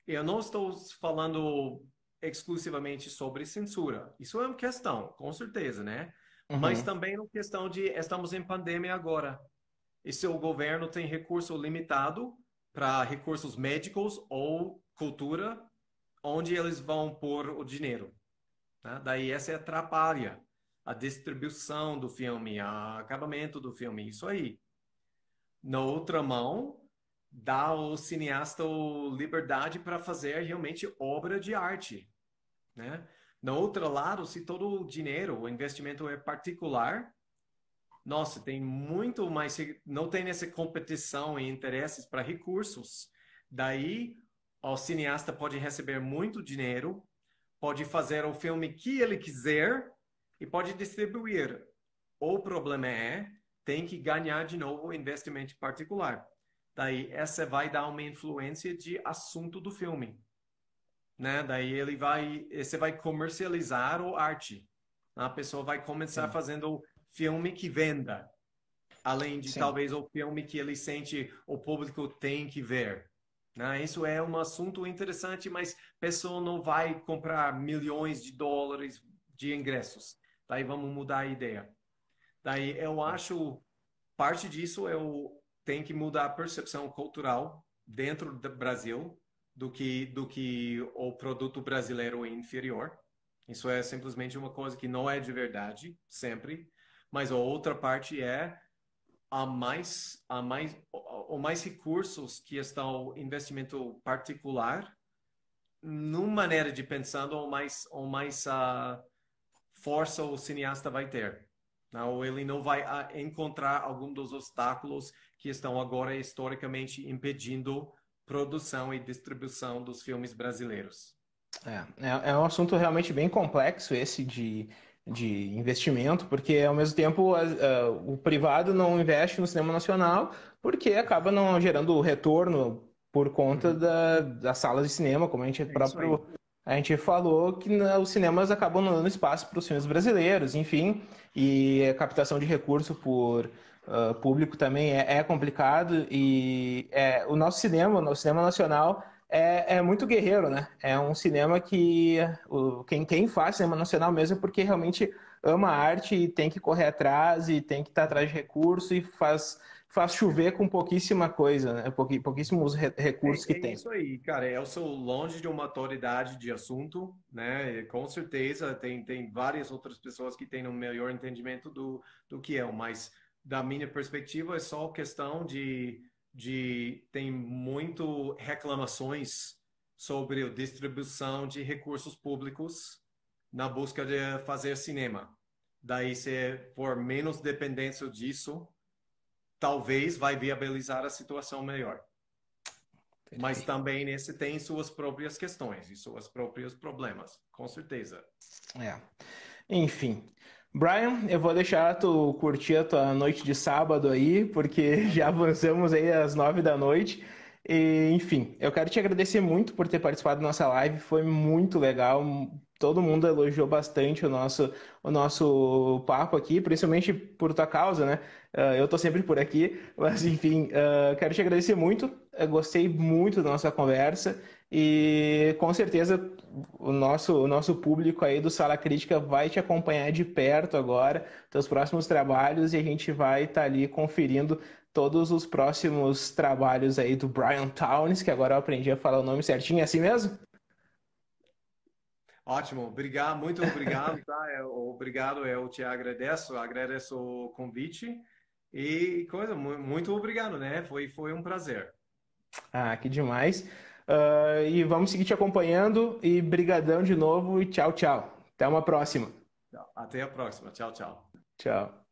Eu não estou falando exclusivamente sobre censura. Isso é uma questão, com certeza, né? Mas Uhum. também é uma questão de estamos em pandemia agora. E se o governo tem recurso limitado para recursos médicos ou cultura, onde eles vão pôr o dinheiro? Né? Daí essa atrapalha a distribuição do filme, o acabamento do filme, isso aí. Na outra mão, dá ao cineasta liberdade para fazer realmente obra de arte, né? No outro lado, se todo o dinheiro, o investimento é particular, nossa, tem muito mais, não tem essa competição e interesses para recursos. Daí o cineasta pode receber muito dinheiro, pode fazer o filme que ele quiser e pode distribuir. O problema é, tem que ganhar de novo investimento particular. Daí, essa vai dar uma influência de assunto do filme, né? Daí você vai comercializar o arte. A pessoa vai começar Sim, fazendo filme que venda, além de sim. talvez o filme que ele sente o público tem que ver. Né? Isso é um assunto interessante, mas a pessoa não vai comprar milhões de dólares de ingressos. Daí vamos mudar a ideia. Daí eu acho parte disso eu tem que mudar a percepção cultural dentro do Brasil do que o produto brasileiro é inferior. Isso é simplesmente uma coisa que não é de verdade, sempre. Mas a outra parte é o mais recursos que estão investimento particular, numa maneira de pensando, ou mais força o cineasta vai ter. Não, ele não vai encontrar algum dos obstáculos que estão agora historicamente impedindo produção e distribuição dos filmes brasileiros. É um assunto realmente bem complexo esse de investimento, porque ao mesmo tempo o privado não investe no cinema nacional porque acaba não gerando retorno por conta Uhum. das salas de cinema, como É isso aí. a gente falou, que os cinemas acabam não dando espaço para os filmes brasileiros, enfim, e a captação de recurso por público também é complicado, e o nosso cinema nacional é muito guerreiro, né? É um cinema que quem faz cinema nacional mesmo é porque realmente ama a arte e tem que correr atrás e tem que estar atrás de recurso e faz chover com pouquíssima coisa, né? Pouquíssimos recursos que É tem. isso aí, cara. Eu sou longe de uma autoridade de assunto, né? E com certeza tem várias outras pessoas que têm um melhor entendimento do que eu, mas da minha perspectiva é só questão de tem muito reclamações sobre a distribuição de recursos públicos na busca de fazer cinema. Daí, se for menos dependência disso, talvez vai viabilizar a situação melhor. Mas Perfeito. também nesse tem suas próprias questões e seus próprios problemas, com certeza. É. Enfim. Brian, eu vou deixar tu curtir a tua noite de sábado aí, porque já avançamos aí às 9 da noite. E, enfim, eu quero te agradecer muito por ter participado da nossa live, foi muito legal. Todo mundo elogiou bastante o nosso papo aqui, principalmente por tua causa, né? Eu tô sempre por aqui, mas enfim, quero te agradecer muito. Eu gostei muito da nossa conversa e com certeza o nosso público aí do Sala Crítica vai te acompanhar de perto agora, teus próximos trabalhos, e a gente vai estar ali conferindo todos os próximos trabalhos aí do Brian Townes, que agora eu aprendi a falar o nome certinho, é assim mesmo? Ótimo, obrigado, muito obrigado, tá? Obrigado, eu te agradeço o convite e coisa, muito obrigado, né? Foi um prazer. Ah, que demais. E vamos seguir te acompanhando, e brigadão de novo, e tchau, tchau. Até uma próxima. Até a próxima. Tchau, tchau. Tchau.